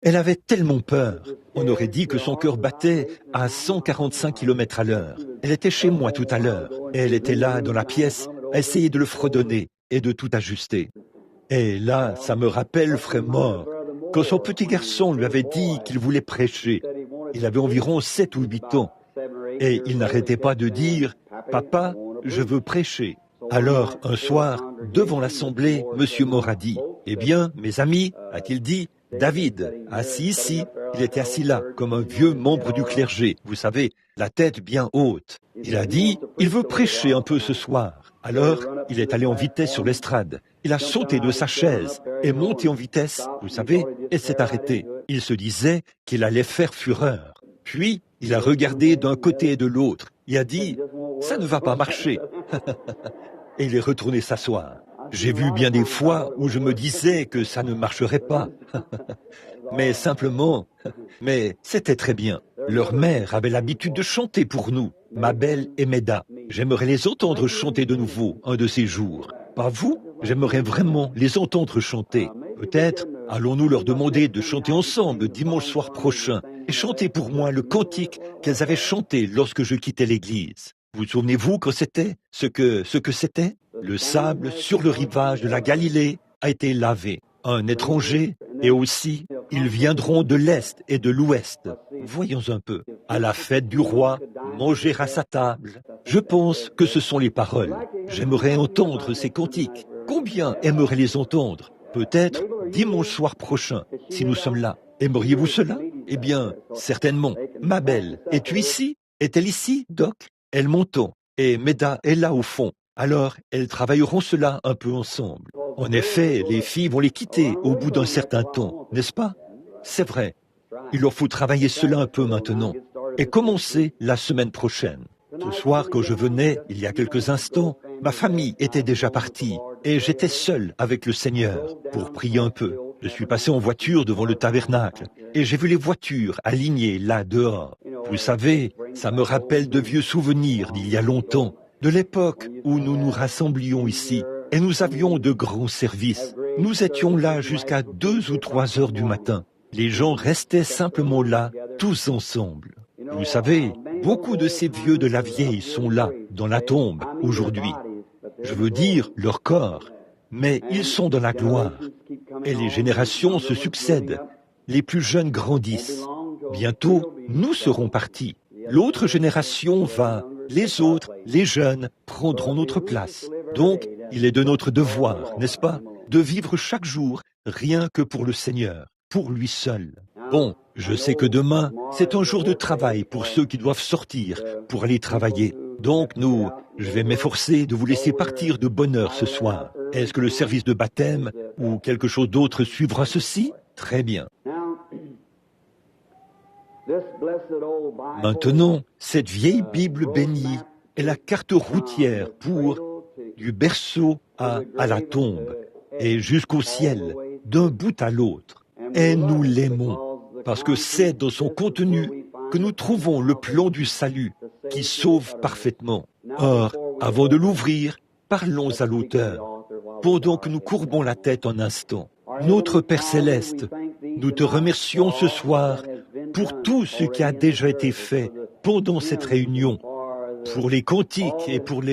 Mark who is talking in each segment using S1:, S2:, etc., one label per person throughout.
S1: Elle avait tellement peur. On aurait dit que son cœur battait à 145 km à l'heure. Elle était chez moi tout à l'heure, et elle était là, dans la pièce, à essayer de le fredonner et de tout ajuster. Et là, ça me rappelle, frère Mort, quand son petit garçon lui avait dit qu'il voulait prêcher. Il avait environ 7 ou 8 ans, et il n'arrêtait pas de dire « Papa, je veux prêcher ». Alors, un soir, devant l'assemblée, M. Mort a dit « Eh bien, mes amis, a-t-il dit, David, assis ici, il était assis là, comme un vieux membre du clergé, vous savez, la tête bien haute. Il a dit, il veut prêcher un peu ce soir. Alors, il est allé en vitesse sur l'estrade. Il a sauté de sa chaise et monté en vitesse, vous savez, et s'est arrêté. Il se disait qu'il allait faire fureur. Puis, il a regardé d'un côté et de l'autre. Il a dit, ça ne va pas marcher. Et il est retourné s'asseoir. J'ai vu bien des fois où je me disais que ça ne marcherait pas. Mais simplement, mais c'était très bien. Leur mère avait l'habitude de chanter pour nous, Mabel et Meda. J'aimerais les entendre chanter de nouveau un de ces jours. Pas vous? J'aimerais vraiment les entendre chanter. Peut-être allons-nous leur demander de chanter ensemble dimanche soir prochain et chanter pour moi le cantique qu'elles avaient chanté lorsque je quittais l'église. Vous souvenez-vous quand c'était ce que c'était? Le sable sur le rivage de la Galilée a été lavé. Un étranger et aussi, ils viendront de l'Est et de l'Ouest. Voyons un peu. À la fête du roi, manger à sa table. Je pense que ce sont les paroles. J'aimerais entendre ces cantiques. Combien aimeraient les entendre? Peut-être dimanche soir prochain, si nous sommes là. Aimeriez-vous cela? Eh bien, certainement. Ma belle, es-tu ici? Est-elle ici, Doc? Elle monte. Et Meda est là au fond. Alors, elles travailleront cela un peu ensemble. En effet, les filles vont les quitter au bout d'un certain temps, n'est-ce pas? C'est vrai. Il leur faut travailler cela un peu maintenant et commencer la semaine prochaine. Ce soir, quand je venais, il y a quelques instants, ma famille était déjà partie et j'étais seul avec le Seigneur pour prier un peu. Je suis passé en voiture devant le tabernacle et j'ai vu les voitures alignées là dehors. Vous savez, ça me rappelle de vieux souvenirs d'il y a longtemps, de l'époque où nous nous rassemblions ici et nous avions de grands services. Nous étions là jusqu'à 2 ou 3 heures du matin. Les gens restaient simplement là, tous ensemble. Vous savez, beaucoup de ces vieux de la vieille sont là, dans la tombe, aujourd'hui. Je veux dire, leur corps. Mais ils sont dans la gloire. Et les générations se succèdent. Les plus jeunes grandissent. Bientôt, nous serons partis. L'autre génération va. Les autres, les jeunes, prendront notre place. Donc, il est de notre devoir, n'est-ce pas, de vivre chaque jour rien que pour le Seigneur, pour lui seul. Bon, je sais que demain, c'est un jour de travail pour ceux qui doivent sortir pour aller travailler. Donc je vais m'efforcer de vous laisser partir de bonne heure ce soir. Est-ce que le service de baptême ou quelque chose d'autre suivra ceci? Très bien. Maintenant, cette vieille Bible bénie est la carte routière pour du berceau à la tombe et jusqu'au ciel, d'un bout à l'autre. Et nous l'aimons, parce que c'est dans son contenu que nous trouvons le plan du salut qui sauve parfaitement. Or, avant de l'ouvrir, parlons à l'auteur, pendant que nous courbons la tête un instant. Notre Père Céleste, nous te remercions ce soir pour tout ce qui a déjà été fait pendant cette réunion, pour les cantiques et pour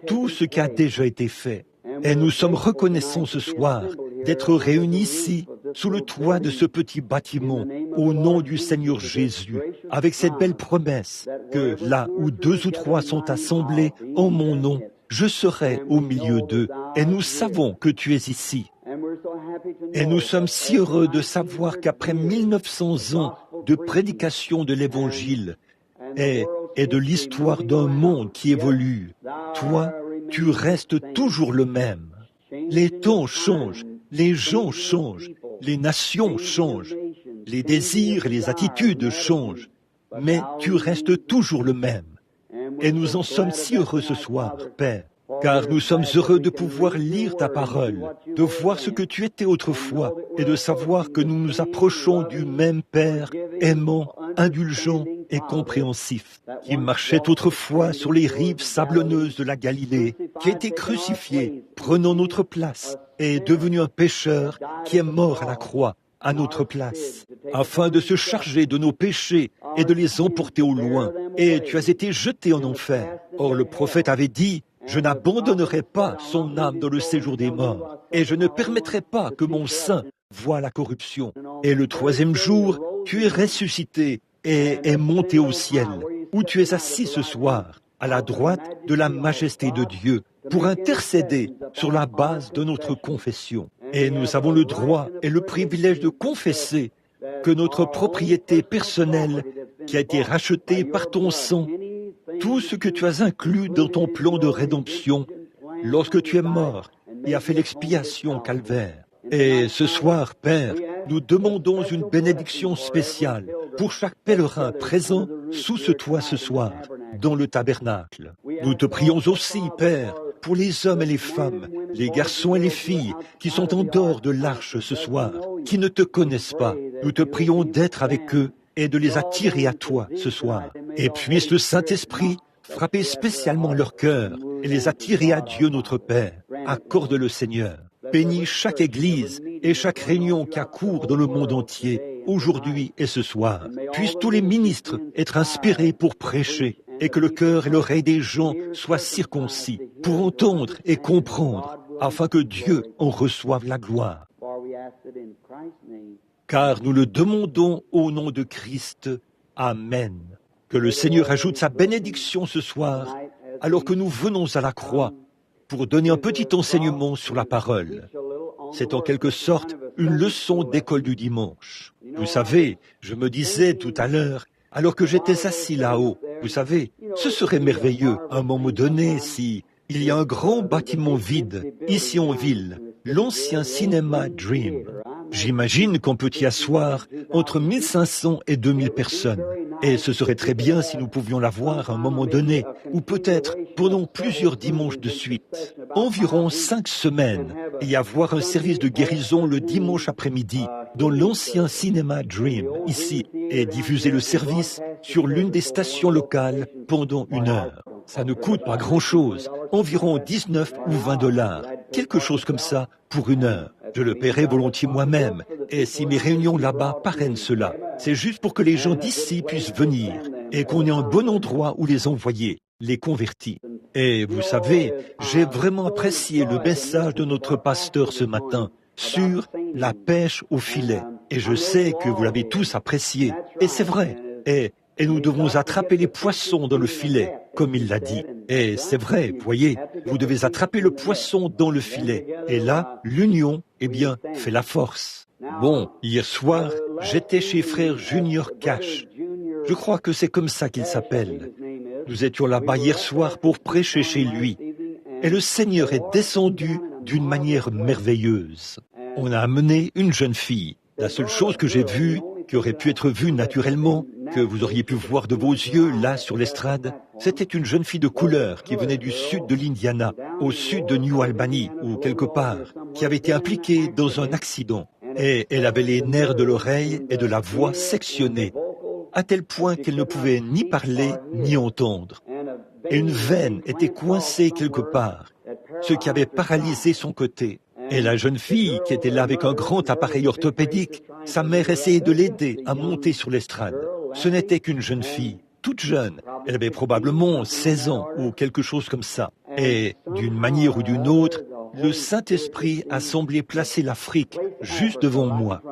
S1: tout ce qui a déjà été fait. Et nous sommes reconnaissants ce soir d'être réunis ici, sous le toit de ce petit bâtiment, au nom du Seigneur Jésus, avec cette belle promesse que là où 2 ou 3 sont assemblés en mon nom, je serai au milieu d'eux. Et nous savons que tu es ici. Et nous sommes si heureux de savoir qu'après 1900 ans de prédication de l'Évangile et de l'histoire d'un monde qui évolue, toi, tu restes toujours le même. Les temps changent, les gens changent, les nations changent, les désirs et les attitudes changent, mais tu restes toujours le même. Et nous en sommes si heureux ce soir, Père, car nous sommes heureux de pouvoir lire ta parole, de voir ce que tu étais autrefois et de savoir que nous nous approchons du même Père aimant, indulgent et compréhensif, qui marchait autrefois sur les rives sablonneuses de la Galilée, qui a été crucifié, prenant notre place, et est devenu un pécheur qui est mort à la croix, à notre place, afin de se charger de nos péchés et de les emporter au loin. Et tu as été jeté en enfer. Or le prophète avait dit, « Je n'abandonnerai pas son âme dans le séjour des morts, et je ne permettrai pas que mon sein voie la corruption. Et le troisième jour, tu es ressuscité et est monté au ciel, où tu es assis ce soir, à la droite de la majesté de Dieu, pour intercéder sur la base de notre confession. Et nous avons le droit et le privilège de confesser que notre propriété personnelle, qui a été rachetée par ton sang, tout ce que tu as inclus dans ton plan de rédemption, lorsque tu es mort et as fait l'expiation au calvaire. Et ce soir, Père, nous demandons une bénédiction spéciale pour chaque pèlerin présent sous ce toit ce soir, dans le tabernacle. Nous te prions aussi, Père, pour les hommes et les femmes, les garçons et les filles qui sont en dehors de l'arche ce soir, qui ne te connaissent pas. Nous te prions d'être avec eux et de les attirer à toi ce soir. Et puisse le Saint-Esprit frapper spécialement leur cœur et les attirer à Dieu notre Père. Accorde-le, Seigneur. Bénis chaque église et chaque réunion qui accourt dans le monde entier, aujourd'hui et ce soir. Puissent tous les ministres être inspirés pour prêcher et que le cœur et l'oreille des gens soient circoncis pour entendre et comprendre, afin que Dieu en reçoive la gloire. Car nous le demandons au nom de Christ. Amen. Que le Seigneur ajoute sa bénédiction ce soir, alors que nous venons à la croix, pour donner un petit enseignement sur la parole. C'est en quelque sorte une leçon d'école du dimanche. Vous savez, je me disais tout à l'heure, alors que j'étais assis là-haut, vous savez, ce serait merveilleux, à un moment donné, si il y a un grand bâtiment vide, ici en ville, l'ancien cinéma Dream. J'imagine qu'on peut y asseoir entre 1500 et 2000 personnes. Et ce serait très bien si nous pouvions la voir à un moment donné, ou peut-être pendant plusieurs dimanches de suite, environ 5 semaines, et avoir un service de guérison le dimanche après-midi dans l'ancien cinéma Dream, ici, et diffuser le service sur l'une des stations locales pendant 1 heure. Ça ne coûte pas grand-chose, environ 19 ou 20 $, quelque chose comme ça pour 1 heure. Je le paierai volontiers moi-même, et si mes réunions là-bas parrainent cela, c'est juste pour que les gens d'ici puissent venir, et qu'on ait un bon endroit où les envoyer, les convertis. Et vous savez, j'ai vraiment apprécié le message de notre pasteur ce matin sur la pêche au filet, et je sais que vous l'avez tous apprécié, et c'est vrai, et nous devons attraper les poissons dans le filet, comme il l'a dit. Et c'est vrai, voyez, vous devez attraper le poisson dans le filet. Et là, l'union, fait la force. Bon, hier soir, j'étais chez frère Junior Cash. Je crois que c'est comme ça qu'il s'appelle. Nous étions là-bas hier soir pour prêcher chez lui. Et le Seigneur est descendu d'une manière merveilleuse. On a amené une jeune fille. La seule chose que j'ai vue, qui aurait pu être vue naturellement, que vous auriez pu voir de vos yeux là sur l'estrade, c'était une jeune fille de couleur qui venait du sud de l'Indiana, au sud de New Albany ou quelque part, qui avait été impliquée dans un accident. Et elle avait les nerfs de l'oreille et de la voix sectionnés, à tel point qu'elle ne pouvait ni parler ni entendre. Et une veine était coincée quelque part, ce qui avait paralysé son côté. Et la jeune fille, qui était là avec un grand appareil orthopédique, sa mère essayait de l'aider à monter sur l'estrade. Ce n'était qu'une jeune fille, toute jeune. Elle avait probablement 16 ans ou quelque chose comme ça. Et d'une manière ou d'une autre, le Saint-Esprit a semblé placer l'Afrique juste devant moi.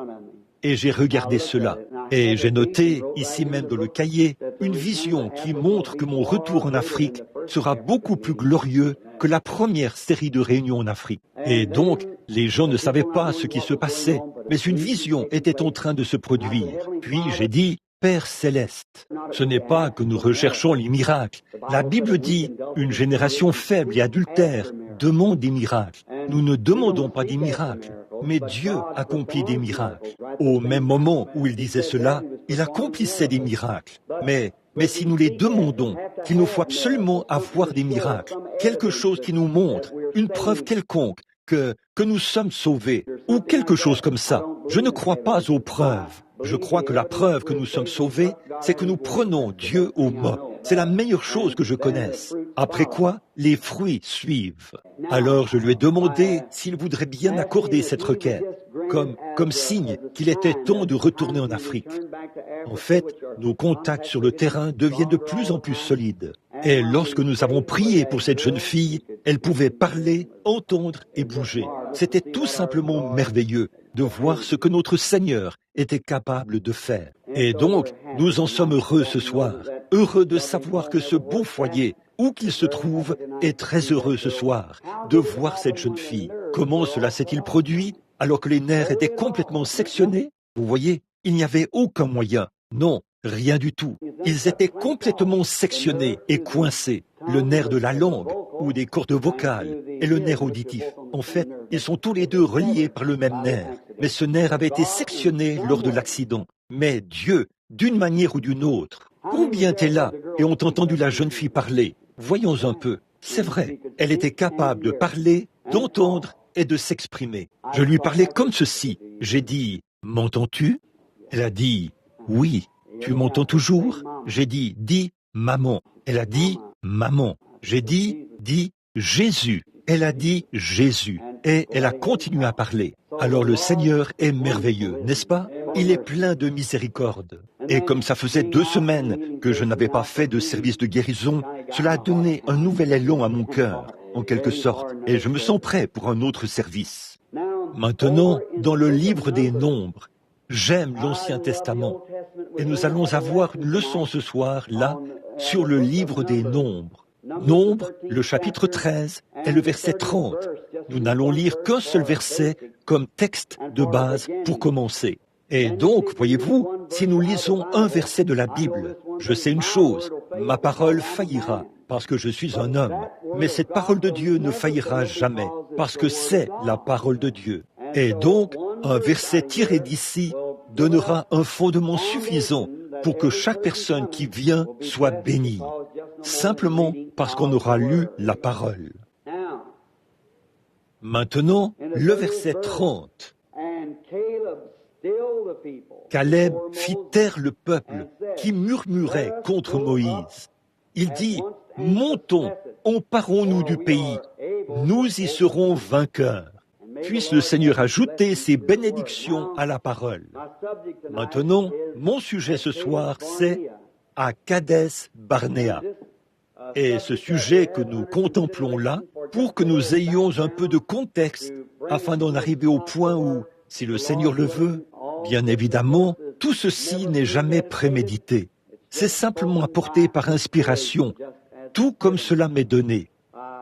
S1: Et j'ai regardé cela. Et j'ai noté, ici même dans le cahier, une vision qui montre que mon retour en Afrique sera beaucoup plus glorieux que la première série de réunions en Afrique. Et donc, les gens ne savaient pas ce qui se passait, mais une vision était en train de se produire. Puis j'ai dit, Père céleste, ce n'est pas que nous recherchons les miracles. La Bible dit, une génération faible et adultère demande des miracles. Nous ne demandons pas des miracles, mais Dieu accomplit des miracles. Au même moment où il disait cela, il accomplissait des miracles. Mais si nous les demandons, qu'il nous faut absolument avoir des miracles, quelque chose qui nous montre, une preuve quelconque, que nous sommes sauvés, ou quelque chose comme ça. Je ne crois pas aux preuves. Je crois que la preuve que nous sommes sauvés, c'est que nous prenons Dieu au mot. C'est la meilleure chose que je connaisse. Après quoi, les fruits suivent. Alors je lui ai demandé s'il voudrait bien m'accorder cette requête, comme signe qu'il était temps de retourner en Afrique. En fait, nos contacts sur le terrain deviennent de plus en plus solides. Et lorsque nous avons prié pour cette jeune fille, elle pouvait parler, entendre et bouger. C'était tout simplement merveilleux de voir ce que notre Seigneur était capable de faire. Et donc, nous en sommes heureux ce soir, heureux de savoir que ce beau foyer, où qu'il se trouve, est très heureux ce soir de voir cette jeune fille. Comment cela s'est-il produit alors que les nerfs étaient complètement sectionnés? Vous voyez, il n'y avait aucun moyen. Non, rien du tout. Ils étaient complètement sectionnés et coincés. Le nerf de la langue ou des cordes vocales et le nerf auditif. En fait, ils sont tous les deux reliés par le même nerf. Mais ce nerf avait été sectionné lors de l'accident. Mais Dieu, d'une manière ou d'une autre, combien t'es là et ont entendu la jeune fille parler? Voyons un peu. C'est vrai, elle était capable de parler, d'entendre et de s'exprimer. Je lui parlais comme ceci. J'ai dit, « M'entends-tu » Elle a dit, « Oui. » « Tu m'entends toujours » J'ai dit, « Dis, maman ». Elle a dit, « Maman ». J'ai dit, « Dis, Jésus ». Elle a dit, « Jésus ». Et elle a continué à parler. Alors le Seigneur est merveilleux, n'est-ce pas? Il est plein de miséricorde. Et comme ça faisait 2 semaines que je n'avais pas fait de service de guérison, cela a donné un nouvel élan à mon cœur, en quelque sorte. Et je me sens prêt pour un autre service. Maintenant, dans le livre des Nombres, j'aime l'Ancien Testament. Et nous allons avoir une leçon ce soir, là, sur le livre des Nombres. Nombres, le chapitre 13 et le verset 30. Nous n'allons lire qu'un seul verset comme texte de base pour commencer. Et donc, voyez-vous, si nous lisons un verset de la Bible, je sais une chose, ma parole faillira parce que je suis un homme. Mais cette parole de Dieu ne faillira jamais parce que c'est la parole de Dieu. Et donc, un verset tiré d'ici donnera un fondement suffisant pour que chaque personne qui vient soit bénie, simplement parce qu'on aura lu la parole. Maintenant, le verset 30. Caleb fit taire le peuple qui murmurait contre Moïse. Il dit, « Montons, emparons-nous du pays, nous y serons vainqueurs. » Puisse le Seigneur ajouter ses bénédictions à la parole. Maintenant, mon sujet ce soir, c'est à Kadès Barnéa. Et ce sujet que nous contemplons là, pour que nous ayons un peu de contexte, afin d'en arriver au point où, si le Seigneur le veut, bien évidemment, tout ceci n'est jamais prémédité. C'est simplement apporté par inspiration, tout comme cela m'est donné.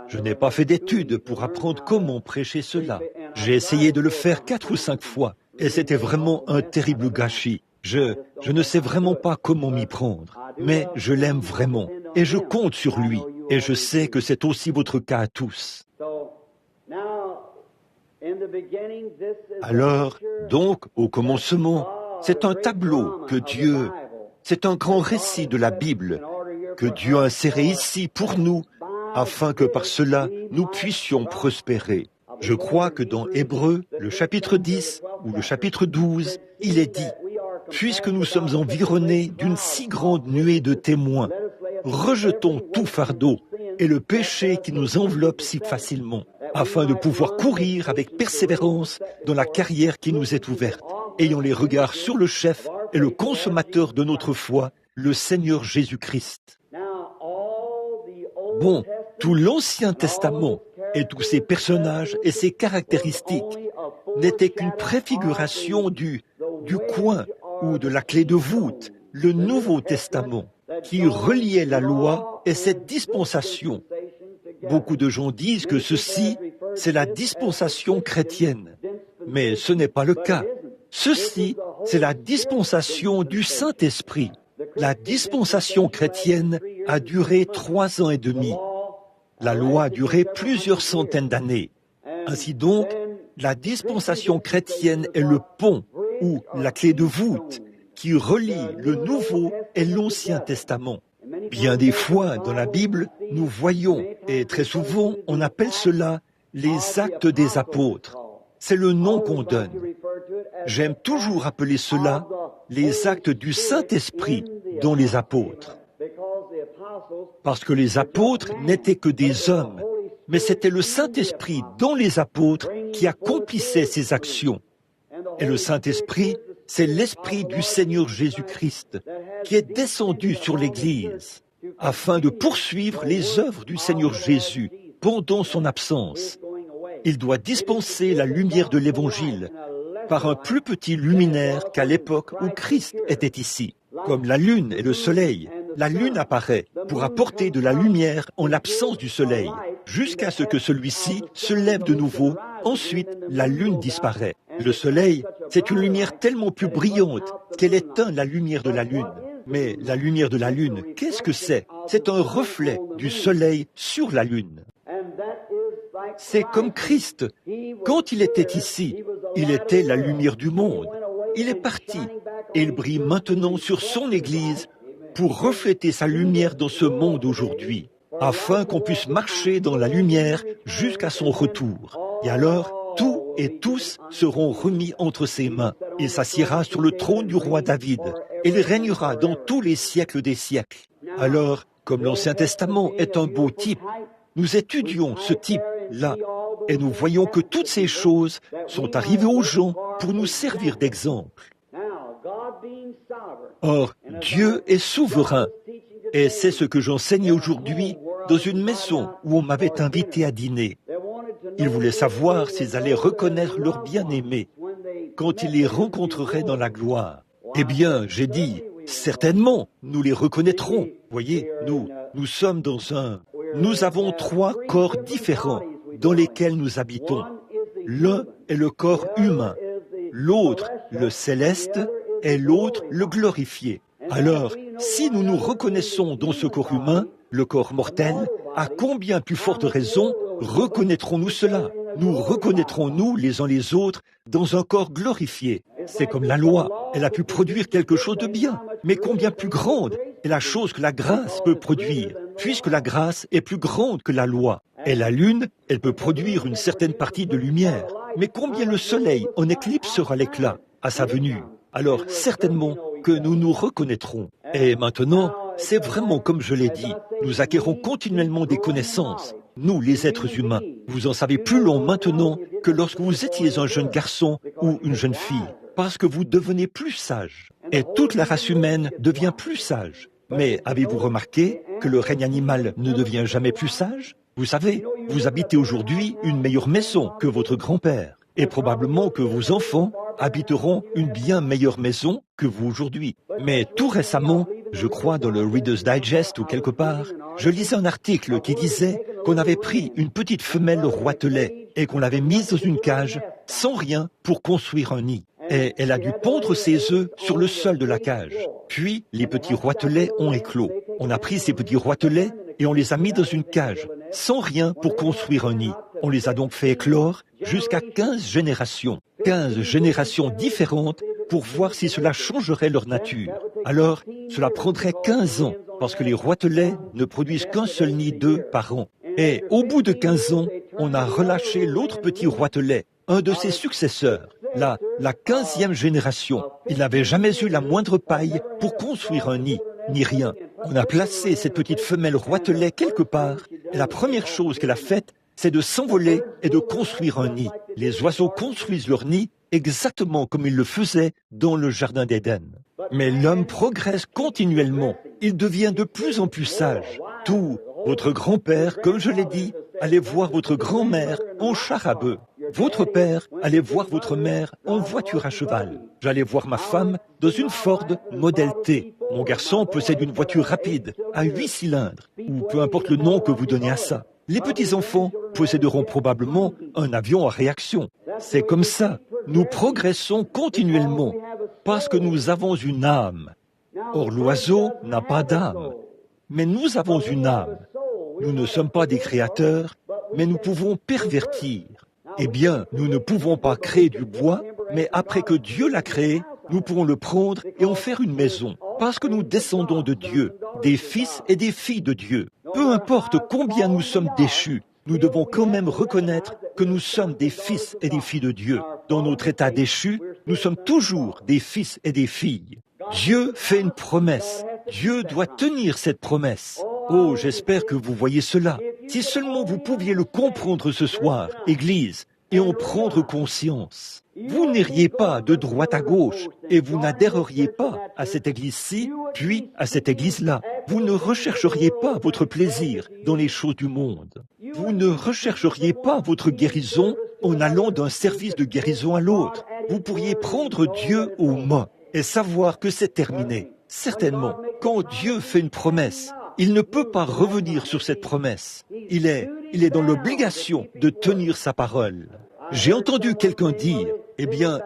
S1: Je n'ai pas fait d'études pour apprendre comment prêcher cela. J'ai essayé de le faire 4 ou 5 fois, et c'était vraiment un terrible gâchis. Je ne sais vraiment pas comment m'y prendre, mais je l'aime vraiment, et je compte sur lui, et je sais que c'est aussi votre cas à tous. Alors, donc, au commencement, c'est un tableau que Dieu, c'est un grand récit de la Bible que Dieu a inséré ici pour nous, afin que par cela, nous puissions prospérer. Je crois que dans Hébreux, le chapitre 10 ou le chapitre 12, il est dit, « Puisque nous sommes environnés d'une si grande nuée de témoins, rejetons tout fardeau et le péché qui nous enveloppe si facilement, afin de pouvoir courir avec persévérance dans la carrière qui nous est ouverte, ayant les regards sur le chef et le consommateur de notre foi, le Seigneur Jésus-Christ. » Bon, tout l'Ancien Testament et tous ses personnages et ses caractéristiques n'étaient qu'une préfiguration du coin ou de la clé de voûte, le Nouveau Testament, qui reliait la loi et cette dispensation. Beaucoup de gens disent que ceci, c'est la dispensation chrétienne, mais ce n'est pas le cas. Ceci, c'est la dispensation du Saint-Esprit. La dispensation chrétienne a duré 3 ans et demi. La loi a duré plusieurs centaines d'années. Ainsi donc, la dispensation chrétienne est le pont ou la clé de voûte qui relie le Nouveau et l'Ancien Testament. Bien des fois, dans la Bible, nous voyons, et très souvent, on appelle cela les actes des apôtres. C'est le nom qu'on donne. J'aime toujours appeler cela les actes du Saint-Esprit dans les apôtres. Parce que les apôtres n'étaient que des hommes, mais c'était le Saint-Esprit dans les apôtres qui accomplissait ces actions. Et le Saint-Esprit, c'est l'Esprit du Seigneur Jésus-Christ qui est descendu sur l'Église afin de poursuivre les œuvres du Seigneur Jésus pendant son absence. Il doit dispenser la lumière de l'Évangile par un plus petit luminaire qu'à l'époque où Christ était ici. Comme la lune et le soleil, la lune apparaît pour apporter de la lumière en l'absence du soleil, jusqu'à ce que celui-ci se lève de nouveau. Ensuite, la lune disparaît. Le soleil, c'est une lumière tellement plus brillante qu'elle éteint la lumière de la lune. Mais la lumière de la lune, qu'est-ce que c'est? C'est un reflet du soleil sur la lune. C'est comme Christ. Quand il était ici, il était la lumière du monde. Il est parti et il brille maintenant sur son Église pour refléter sa lumière dans ce monde aujourd'hui, afin qu'on puisse marcher dans la lumière jusqu'à son retour. Et alors, tout et tous seront remis entre ses mains. Il s'assiera sur le trône du roi David et il régnera dans tous les siècles des siècles. Alors, comme l'Ancien Testament est un beau type, nous étudions ce type-là et nous voyons que toutes ces choses sont arrivées aux gens pour nous servir d'exemple. Or, Dieu est souverain et c'est ce que j'enseigne aujourd'hui dans une maison où on m'avait invité à dîner. Ils voulaient savoir s'ils allaient reconnaître leur bien-aimé quand ils les rencontreraient dans la gloire. Eh bien, j'ai dit, certainement, nous les reconnaîtrons. Voyez, nous sommes nous avons 3 corps différents dans lesquels nous habitons. L'un est le corps humain, l'autre le céleste et l'autre le glorifié. Alors, si nous nous reconnaissons dans ce corps humain, le corps mortel, à combien plus forte raison reconnaîtrons-nous cela? Nous reconnaîtrons-nous les uns les autres dans un corps glorifié. C'est comme la loi, elle a pu produire quelque chose de bien, mais combien plus grande est la chose que la grâce peut produire, puisque la grâce est plus grande que la loi. Et la lune, elle peut produire une certaine partie de lumière, mais combien le soleil en éclipsera l'éclat à sa venue? Alors certainement que nous nous reconnaîtrons. Et maintenant, c'est vraiment comme je l'ai dit, nous acquérons continuellement des connaissances. Nous, les êtres humains, vous en savez plus long maintenant que lorsque vous étiez un jeune garçon ou une jeune fille, parce que vous devenez plus sage. Et toute la race humaine devient plus sage. Mais avez-vous remarqué que le règne animal ne devient jamais plus sage? Vous savez, vous habitez aujourd'hui une meilleure maison que votre grand-père. Et probablement que vos enfants habiteront une bien meilleure maison que vous aujourd'hui. Mais tout récemment, je crois dans le Reader's Digest ou quelque part, je lisais un article qui disait qu'on avait pris une petite femelle roitelet et qu'on l'avait mise dans une cage sans rien pour construire un nid. Et elle a dû pondre ses œufs sur le sol de la cage. Puis, les petits roitelets ont éclos. On a pris ces petits roitelets et on les a mis dans une cage, sans rien pour construire un nid. On les a donc fait éclore jusqu'à 15 générations. 15 générations différentes pour voir si cela changerait leur nature. Alors, cela prendrait 15 ans, parce que les roitelets ne produisent qu'un seul nid d'œufs par an. Et au bout de 15 ans, on a relâché l'autre petit roitelet, un de ses successeurs. La 15e génération, il n'avait jamais eu la moindre paille pour construire un nid, ni rien. On a placé cette petite femelle roitelet quelque part, et la première chose qu'elle a faite, c'est de s'envoler et de construire un nid. Les oiseaux construisent leur nid exactement comme ils le faisaient dans le jardin d'Éden. Mais l'homme progresse continuellement. Il devient de plus en plus sage. Tout, votre grand-père, comme je l'ai dit, allait voir votre grand-mère en char à bœuf. Votre père allait voir votre mère en voiture à cheval. J'allais voir ma femme dans une Ford Model T. Mon garçon possède une voiture rapide à 8 cylindres, ou peu importe le nom que vous donnez à ça. Les petits-enfants posséderont probablement un avion à réaction. C'est comme ça. Nous progressons continuellement parce que nous avons une âme. Or, l'oiseau n'a pas d'âme. Mais nous avons une âme. Nous ne sommes pas des créateurs, mais nous pouvons pervertir. Eh bien, nous ne pouvons pas créer du bois, mais après que Dieu l'a créé, nous pourrons le prendre et en faire une maison. Parce que nous descendons de Dieu, des fils et des filles de Dieu. Peu importe combien nous sommes déchus, nous devons quand même reconnaître que nous sommes des fils et des filles de Dieu. Dans notre état déchu, nous sommes toujours des fils et des filles. Dieu fait une promesse. Dieu doit tenir cette promesse. Oh, j'espère que vous voyez cela. Si seulement vous pouviez le comprendre ce soir, Église, et en prendre conscience. Vous n'iriez pas de droite à gauche et vous n'adhéreriez pas à cette église-ci, puis à cette église-là. Vous ne rechercheriez pas votre plaisir dans les choses du monde. Vous ne rechercheriez pas votre guérison en allant d'un service de guérison à l'autre. Vous pourriez prendre Dieu au mot et savoir que c'est terminé. Certainement, quand Dieu fait une promesse, il ne peut pas revenir sur cette promesse. Il est dans l'obligation de tenir sa parole. J'ai entendu quelqu'un dire, eh bien,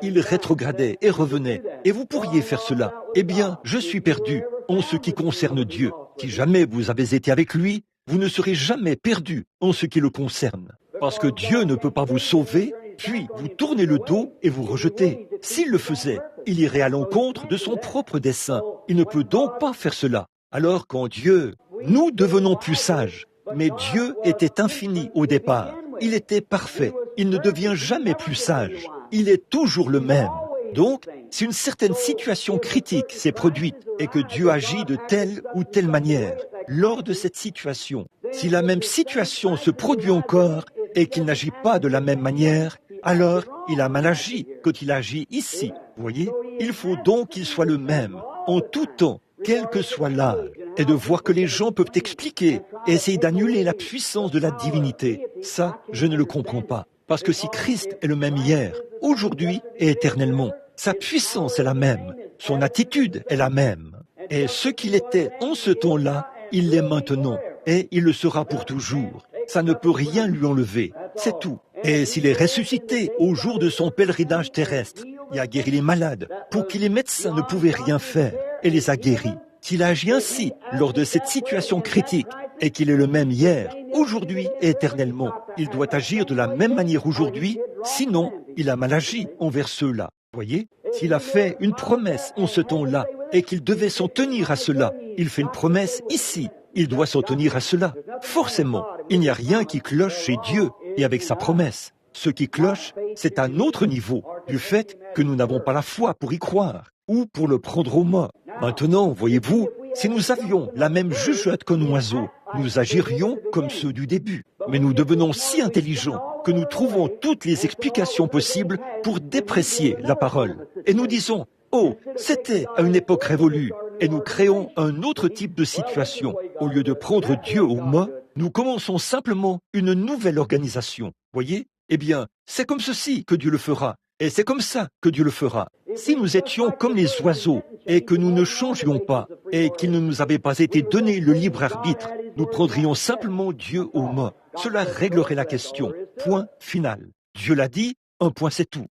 S1: il rétrogradait et revenait, et vous pourriez faire cela. Eh bien, je suis perdu en ce qui concerne Dieu. Si jamais vous avez été avec lui, vous ne serez jamais perdu en ce qui le concerne. Parce que Dieu ne peut pas vous sauver, puis vous tournez le dos et vous rejetez. S'il le faisait, il irait à l'encontre de son propre dessein. Il ne peut donc pas faire cela. Alors quand Dieu, nous devenons plus sages, mais Dieu était infini au départ. Il était parfait. Il ne devient jamais plus sage. Il est toujours le même. Donc, si une certaine situation critique s'est produite et que Dieu agit de telle ou telle manière, lors de cette situation, si la même situation se produit encore et qu'il n'agit pas de la même manière, alors il a mal agi quand il agit ici. Vous voyez, il faut donc qu'il soit le même, en tout temps, quel que soit l'âge, et de voir que les gens peuvent expliquer et essayer d'annuler la puissance de la divinité. Ça, je ne le comprends pas. Parce que si Christ est le même hier, aujourd'hui et éternellement, sa puissance est la même, son attitude est la même. Et ce qu'il était en ce temps-là, il l'est maintenant, et il le sera pour toujours. Ça ne peut rien lui enlever, c'est tout. Et s'il est ressuscité au jour de son pèlerinage terrestre, il a guéri les malades, pour qui les médecins ne pouvaient rien faire, et les a guéris. S'il agit ainsi lors de cette situation critique, et qu'il est le même hier, aujourd'hui et éternellement, il doit agir de la même manière aujourd'hui, sinon il a mal agi envers ceux-là. Voyez, s'il a fait une promesse en ce temps-là, et qu'il devait s'en tenir à cela, il fait une promesse ici, il doit s'en tenir à cela. Forcément, il n'y a rien qui cloche chez Dieu et avec sa promesse. Ce qui cloche, c'est un autre niveau, du fait que nous n'avons pas la foi pour y croire, ou pour le prendre au mot. Maintenant, voyez-vous, si nous avions la même jugeote qu'un oiseau, nous agirions comme ceux du début. Mais nous devenons si intelligents que nous trouvons toutes les explications possibles pour déprécier la parole. Et nous disons, oh, c'était à une époque révolue. Et nous créons un autre type de situation. Au lieu de prendre Dieu au mot, nous commençons simplement une nouvelle organisation. Voyez? Eh bien, c'est comme ceci que Dieu le fera. Et c'est comme ça que Dieu le fera. Si nous étions comme les oiseaux et que nous ne changions pas et qu'il ne nous avait pas été donné le libre arbitre, nous prendrions simplement Dieu au mot. Cela réglerait la question. Point final. Dieu l'a dit, un point c'est tout.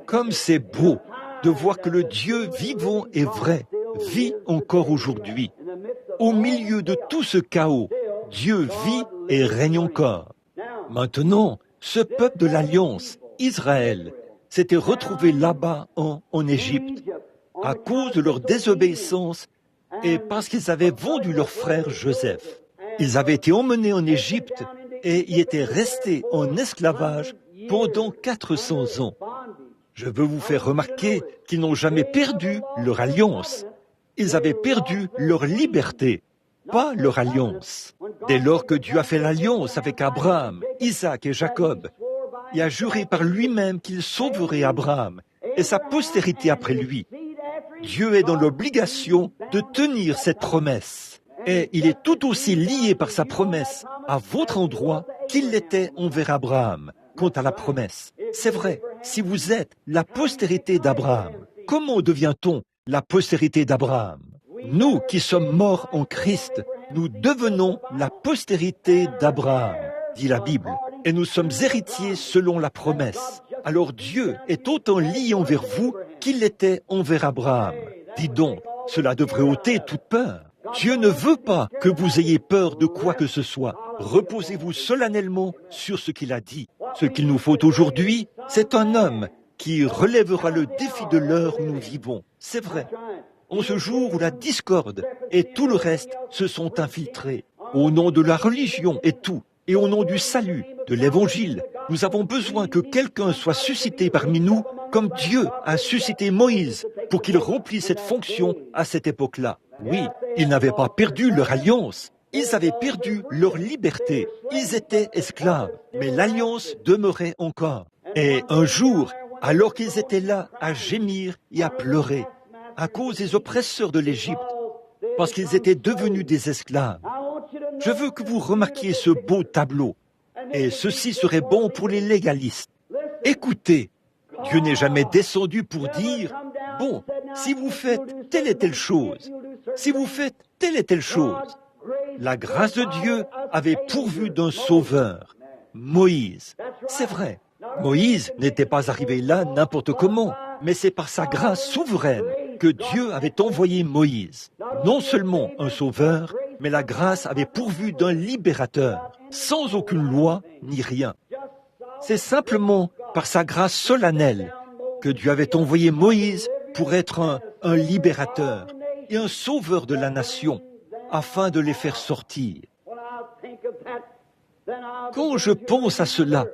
S1: Comme c'est beau de voir que le Dieu vivant et vrai vit encore aujourd'hui. Au milieu de tout ce chaos, Dieu vit et règne encore. Maintenant, ce peuple de l'Alliance, Israël, s'était retrouvé là-bas en Égypte à cause de leur désobéissance et parce qu'ils avaient vendu leur frère Joseph. Ils avaient été emmenés en Égypte et y étaient restés en esclavage pendant 400 ans. Je veux vous faire remarquer qu'ils n'ont jamais perdu leur alliance. Ils avaient perdu leur liberté, pas leur alliance. Dès lors que Dieu a fait l'alliance avec Abraham, Isaac et Jacob, il a juré par lui-même qu'il sauverait Abraham et sa postérité après lui. Dieu est dans l'obligation de tenir cette promesse. Et il est tout aussi lié par sa promesse à votre endroit qu'il l'était envers Abraham. Quant à la promesse, c'est vrai, si vous êtes la postérité d'Abraham, comment devient-on la postérité d'Abraham? Nous qui sommes morts en Christ, nous devenons la postérité d'Abraham, dit la Bible, et nous sommes héritiers selon la promesse. Alors Dieu est autant lié envers vous qu'il l'était envers Abraham. Dis donc, cela devrait ôter toute peur. Dieu ne veut pas que vous ayez peur de quoi que ce soit. Reposez-vous solennellement sur ce qu'il a dit. Ce qu'il nous faut aujourd'hui, c'est un homme qui relèvera le défi de l'heure où nous vivons. C'est vrai. En ce jour où la discorde et tout le reste se sont infiltrés, au nom de la religion et tout, et au nom du salut, de l'évangile, nous avons besoin que quelqu'un soit suscité parmi nous comme Dieu a suscité Moïse pour qu'il remplisse cette fonction à cette époque-là. Oui, ils n'avaient pas perdu leur alliance. Ils avaient perdu leur liberté. Ils étaient esclaves, mais l'alliance demeurait encore. Et un jour, alors qu'ils étaient là à gémir et à pleurer, à cause des oppresseurs de l'Égypte, parce qu'ils étaient devenus des esclaves, je veux que vous remarquiez ce beau tableau. Et ceci serait bon pour les légalistes. Écoutez, Dieu n'est jamais descendu pour dire, bon, si vous faites telle et telle chose, si vous faites telle et telle chose. La grâce de Dieu avait pourvu d'un sauveur, Moïse. C'est vrai, Moïse n'était pas arrivé là n'importe comment, mais c'est par sa grâce souveraine que Dieu avait envoyé Moïse. Non seulement un sauveur, mais la grâce avait pourvu d'un libérateur, sans aucune loi ni rien. C'est simplement par sa grâce solennelle que Dieu avait envoyé Moïse pour être un libérateur et un sauveur de la nation, afin de les faire sortir. Quand je pense à cela,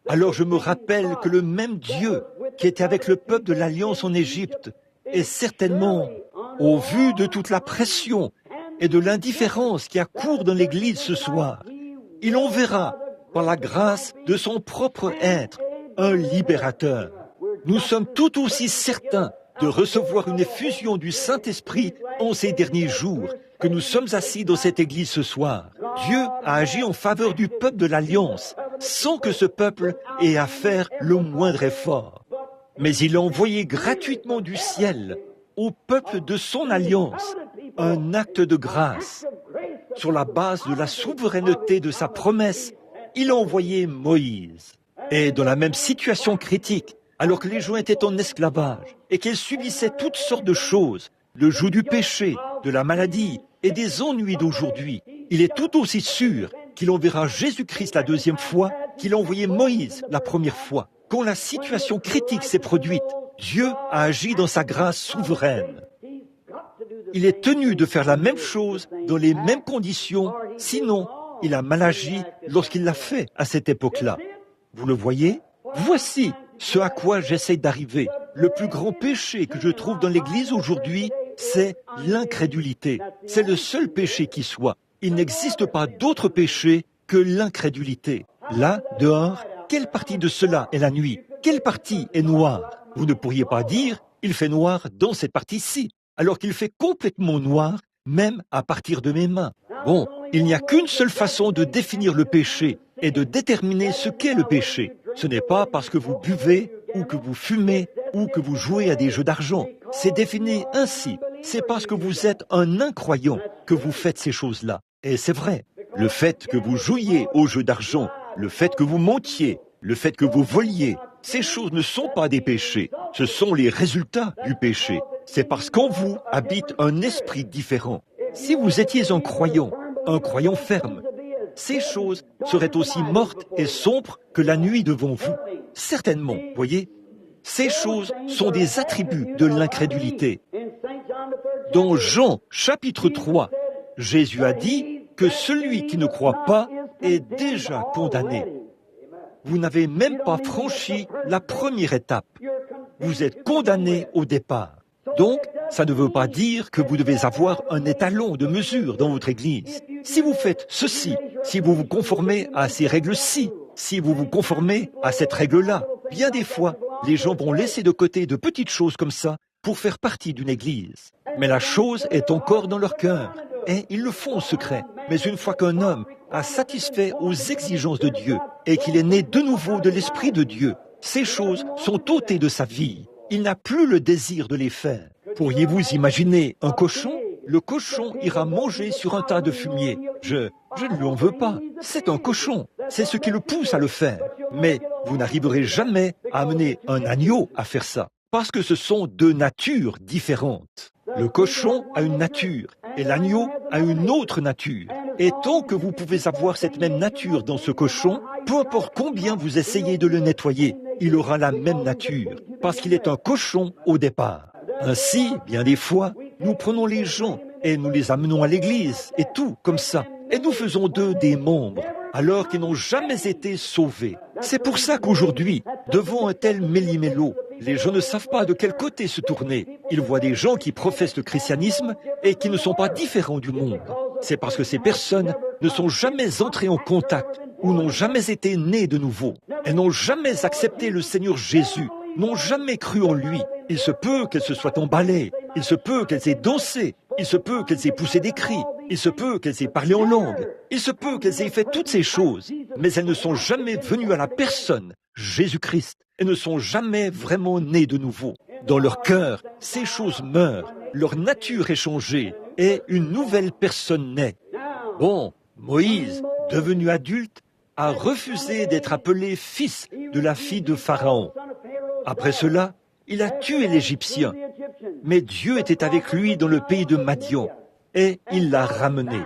S1: alors je me rappelle que le même Dieu qui était avec le peuple de l'Alliance en Égypte est certainement, au vu de toute la pression et de l'indifférence qui accourt dans l'Église ce soir, il enverra, par la grâce de son propre être, un libérateur. Nous sommes tout aussi certains de recevoir une effusion du Saint-Esprit en ces derniers jours, que nous sommes assis dans cette église ce soir. Dieu a agi en faveur du peuple de l'Alliance, sans que ce peuple ait à faire le moindre effort. Mais il a envoyé gratuitement du ciel au peuple de son Alliance un acte de grâce. Sur la base de la souveraineté de sa promesse, il a envoyé Moïse. Et dans la même situation critique, alors que les gens étaient en esclavage et qu'ils subissaient toutes sortes de choses, le joug du péché, de la maladie et des ennuis d'aujourd'hui, il est tout aussi sûr qu'il enverra Jésus-Christ la deuxième fois qu'il a envoyé Moïse la première fois. Quand la situation critique s'est produite, Dieu a agi dans sa grâce souveraine. Il est tenu de faire la même chose dans les mêmes conditions, sinon il a mal agi lorsqu'il l'a fait à cette époque-là. Vous le voyez? Voici ce à quoi j'essaie d'arriver. Le plus grand péché que je trouve dans l'Église aujourd'hui, c'est l'incrédulité. C'est le seul péché qui soit. Il n'existe pas d'autre péché que l'incrédulité. Là, dehors, quelle partie de cela est la nuit? Quelle partie est noire? Vous ne pourriez pas dire, il fait noir dans cette partie-ci, alors qu'il fait complètement noir, même à partir de mes mains. Bon, il n'y a qu'une seule façon de définir le péché et de déterminer ce qu'est le péché. Ce n'est pas parce que vous buvez, ou que vous fumez, ou que vous jouez à des jeux d'argent. C'est défini ainsi. C'est parce que vous êtes un incroyant que vous faites ces choses-là. Et c'est vrai. Le fait que vous jouiez aux jeux d'argent, le fait que vous mentiez, le fait que vous voliez, ces choses ne sont pas des péchés. Ce sont les résultats du péché. C'est parce qu'en vous habite un esprit différent. Si vous étiez un croyant ferme, ces choses seraient aussi mortes et sombres que la nuit devant vous. Certainement, voyez, ces choses sont des attributs de l'incrédulité. Dans Jean, chapitre 3, Jésus a dit que celui qui ne croit pas est déjà condamné. Vous n'avez même pas franchi la première étape. Vous êtes condamné au départ. Donc, ça ne veut pas dire que vous devez avoir un étalon de mesure dans votre église. Si vous faites ceci, si vous vous conformez à ces règles-ci, si vous vous conformez à cette règle-là, bien des fois, les gens vont laisser de côté de petites choses comme ça pour faire partie d'une église. Mais la chose est encore dans leur cœur, et ils le font en secret. Mais une fois qu'un homme a satisfait aux exigences de Dieu et qu'il est né de nouveau de l'Esprit de Dieu, ces choses sont ôtées de sa vie. Il n'a plus le désir de les faire. Pourriez-vous imaginer un cochon? Le cochon ira manger sur un tas de fumier. Je ne lui en veux pas. C'est un cochon. C'est ce qui le pousse à le faire. Mais vous n'arriverez jamais à amener un agneau à faire ça. Parce que ce sont deux natures différentes. Le cochon a une nature et l'agneau a une autre nature. Et tant que vous pouvez avoir cette même nature dans ce cochon, peu importe combien vous essayez de le nettoyer, il aura la même nature, parce qu'il est un cochon au départ. Ainsi, bien des fois, nous prenons les gens et nous les amenons à l'église, et tout comme ça, et nous faisons d'eux des membres, alors qu'ils n'ont jamais été sauvés. C'est pour ça qu'aujourd'hui, devant un tel méli-mélo, Les gens ne savent pas de quel côté se tourner. Ils voient des gens qui professent le christianisme et qui ne sont pas différents du monde. C'est parce que ces personnes ne sont jamais entrées en contact ou n'ont jamais été nées de nouveau. Elles n'ont jamais accepté le Seigneur Jésus, n'ont jamais cru en lui. Il se peut qu'elles se soient emballées, il se peut qu'elles aient dansé, il se peut qu'elles aient poussé des cris, il se peut qu'elles aient parlé en langue, il se peut qu'elles aient fait toutes ces choses, mais elles ne sont jamais venues à la personne, Jésus-Christ. Elles ne sont jamais vraiment nées de nouveau. Dans leur cœur, ces choses meurent, leur nature est changée et une nouvelle personne naît. Bon, Moïse, devenu adulte, a refusé d'être appelé fils de la fille de Pharaon. Après cela, il a tué l'Égyptien. Mais Dieu était avec lui dans le pays de Madian et il l'a ramené.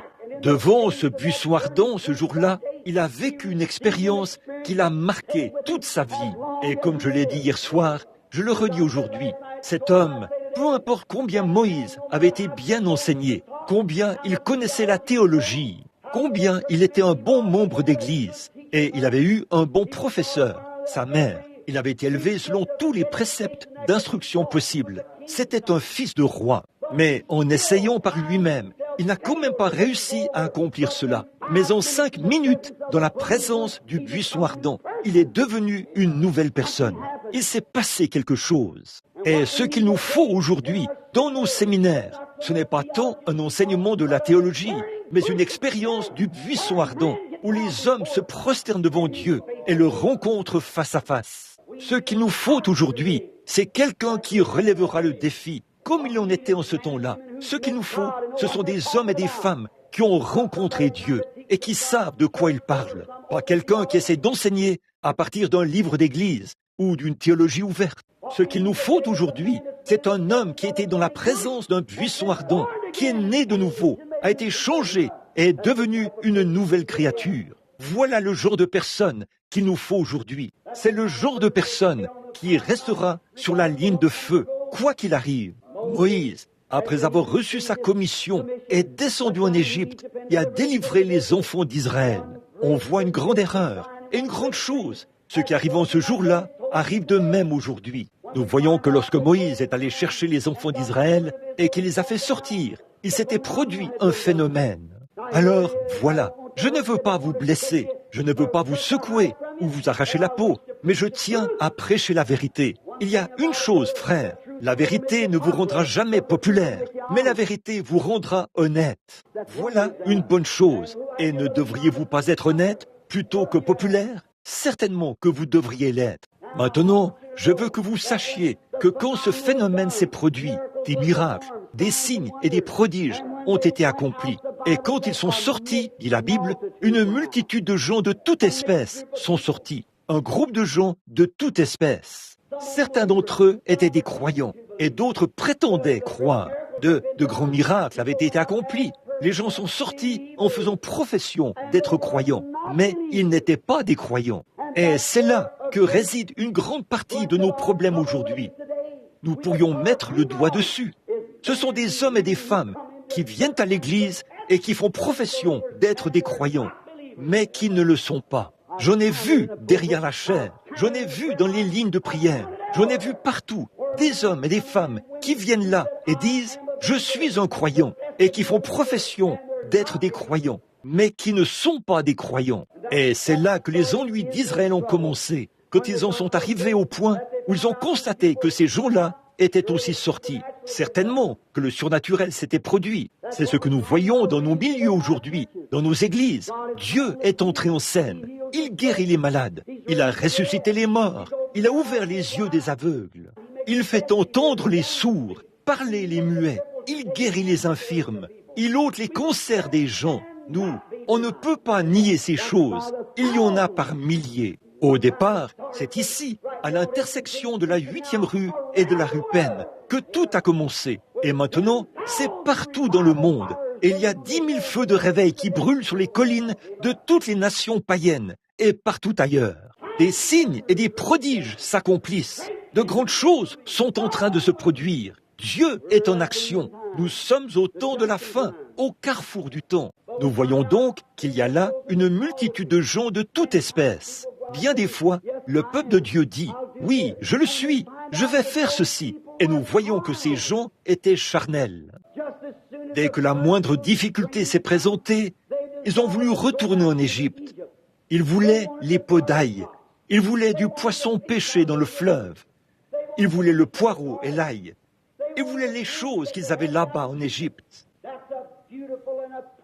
S1: Devant ce buisson ardent, ce jour-là, il a vécu une expérience qui l'a marqué toute sa vie. Et comme je l'ai dit hier soir, je le redis aujourd'hui, cet homme, peu importe combien Moïse avait été bien enseigné, combien il connaissait la théologie, combien il était un bon membre d'église, et il avait eu un bon professeur, sa mère. Il avait été élevé selon tous les préceptes d'instruction possibles. C'était un fils de roi. Mais en essayant par lui-même, il n'a quand même pas réussi à accomplir cela. Mais en 5 minutes, dans la présence du buisson ardent, il est devenu une nouvelle personne. Il s'est passé quelque chose. Et ce qu'il nous faut aujourd'hui, dans nos séminaires, ce n'est pas tant un enseignement de la théologie, mais une expérience du buisson ardent, où les hommes se prosternent devant Dieu et le rencontrent face à face. Ce qu'il nous faut aujourd'hui, c'est quelqu'un qui relèvera le défi, comme il en était en ce temps-là. Ce qu'il nous faut, ce sont des hommes et des femmes qui ont rencontré Dieu et qui savent de quoi ils parlent. Pas quelqu'un qui essaie d'enseigner à partir d'un livre d'église ou d'une théologie ouverte. Ce qu'il nous faut aujourd'hui, c'est un homme qui était dans la présence d'un buisson ardent, qui est né de nouveau, a été changé et est devenu une nouvelle créature. Voilà le genre de personne qu'il nous faut aujourd'hui. C'est le genre de personne qui restera sur la ligne de feu, quoi qu'il arrive. Moïse, après avoir reçu sa commission, est descendu en Égypte et a délivré les enfants d'Israël. On voit une grande erreur et une grande chose. Ce qui arrive en ce jour-là arrive de même aujourd'hui. Nous voyons que lorsque Moïse est allé chercher les enfants d'Israël et qu'il les a fait sortir, il s'était produit un phénomène. Alors, voilà, je ne veux pas vous blesser, je ne veux pas vous secouer ou vous arracher la peau, mais je tiens à prêcher la vérité. Il y a une chose, frère, la vérité ne vous rendra jamais populaire, mais la vérité vous rendra honnête. Voilà une bonne chose. Et ne devriez-vous pas être honnête plutôt que populaire? Certainement que vous devriez l'être. Maintenant, je veux que vous sachiez que quand ce phénomène s'est produit, des miracles, des signes et des prodiges ont été accomplis. Et quand ils sont sortis, dit la Bible, une multitude de gens de toute espèce sont sortis. Un groupe de gens de toute espèce. Certains d'entre eux étaient des croyants et d'autres prétendaient croire. De grands miracles avaient été accomplis. Les gens sont sortis en faisant profession d'être croyants, mais ils n'étaient pas des croyants. Et c'est là que réside une grande partie de nos problèmes aujourd'hui. Nous pourrions mettre le doigt dessus. Ce sont des hommes et des femmes qui viennent à l'église et qui font profession d'être des croyants, mais qui ne le sont pas. J'en ai vu derrière la chair, j'en ai vu dans les lignes de prière, j'en ai vu partout des hommes et des femmes qui viennent là et disent « Je suis un croyant » et qui font profession d'être des croyants, mais qui ne sont pas des croyants. Et c'est là que les ennuis d'Israël ont commencé, quand ils en sont arrivés au point où ils ont constaté que ces gens-là étaient aussi sortis. Certainement que le surnaturel s'était produit. C'est ce que nous voyons dans nos milieux aujourd'hui, dans nos églises. Dieu est entré en scène. Il guérit les malades. Il a ressuscité les morts. Il a ouvert les yeux des aveugles. Il fait entendre les sourds, parler les muets. Il guérit les infirmes. Il ôte les cancers des gens. Nous, on ne peut pas nier ces choses. Il y en a par milliers. Au départ, c'est ici, à l'intersection de la 8e rue et de la rue Penn, que tout a commencé. Et maintenant, c'est partout dans le monde. Et il y a 10 000 feux de réveil qui brûlent sur les collines de toutes les nations païennes et partout ailleurs. Des signes et des prodiges s'accomplissent. De grandes choses sont en train de se produire. Dieu est en action. Nous sommes au temps de la fin, au carrefour du temps. Nous voyons donc qu'il y a là une multitude de gens de toute espèce. Bien des fois, le peuple de Dieu dit « Oui, je le suis, je vais faire ceci. Et nous voyons que ces gens étaient charnels. Dès que la moindre difficulté s'est présentée, ils ont voulu retourner en Égypte. Ils voulaient les pots d'ail. Ils voulaient du poisson pêché dans le fleuve. Ils voulaient le poireau et l'ail. Ils voulaient les choses qu'ils avaient là-bas en Égypte.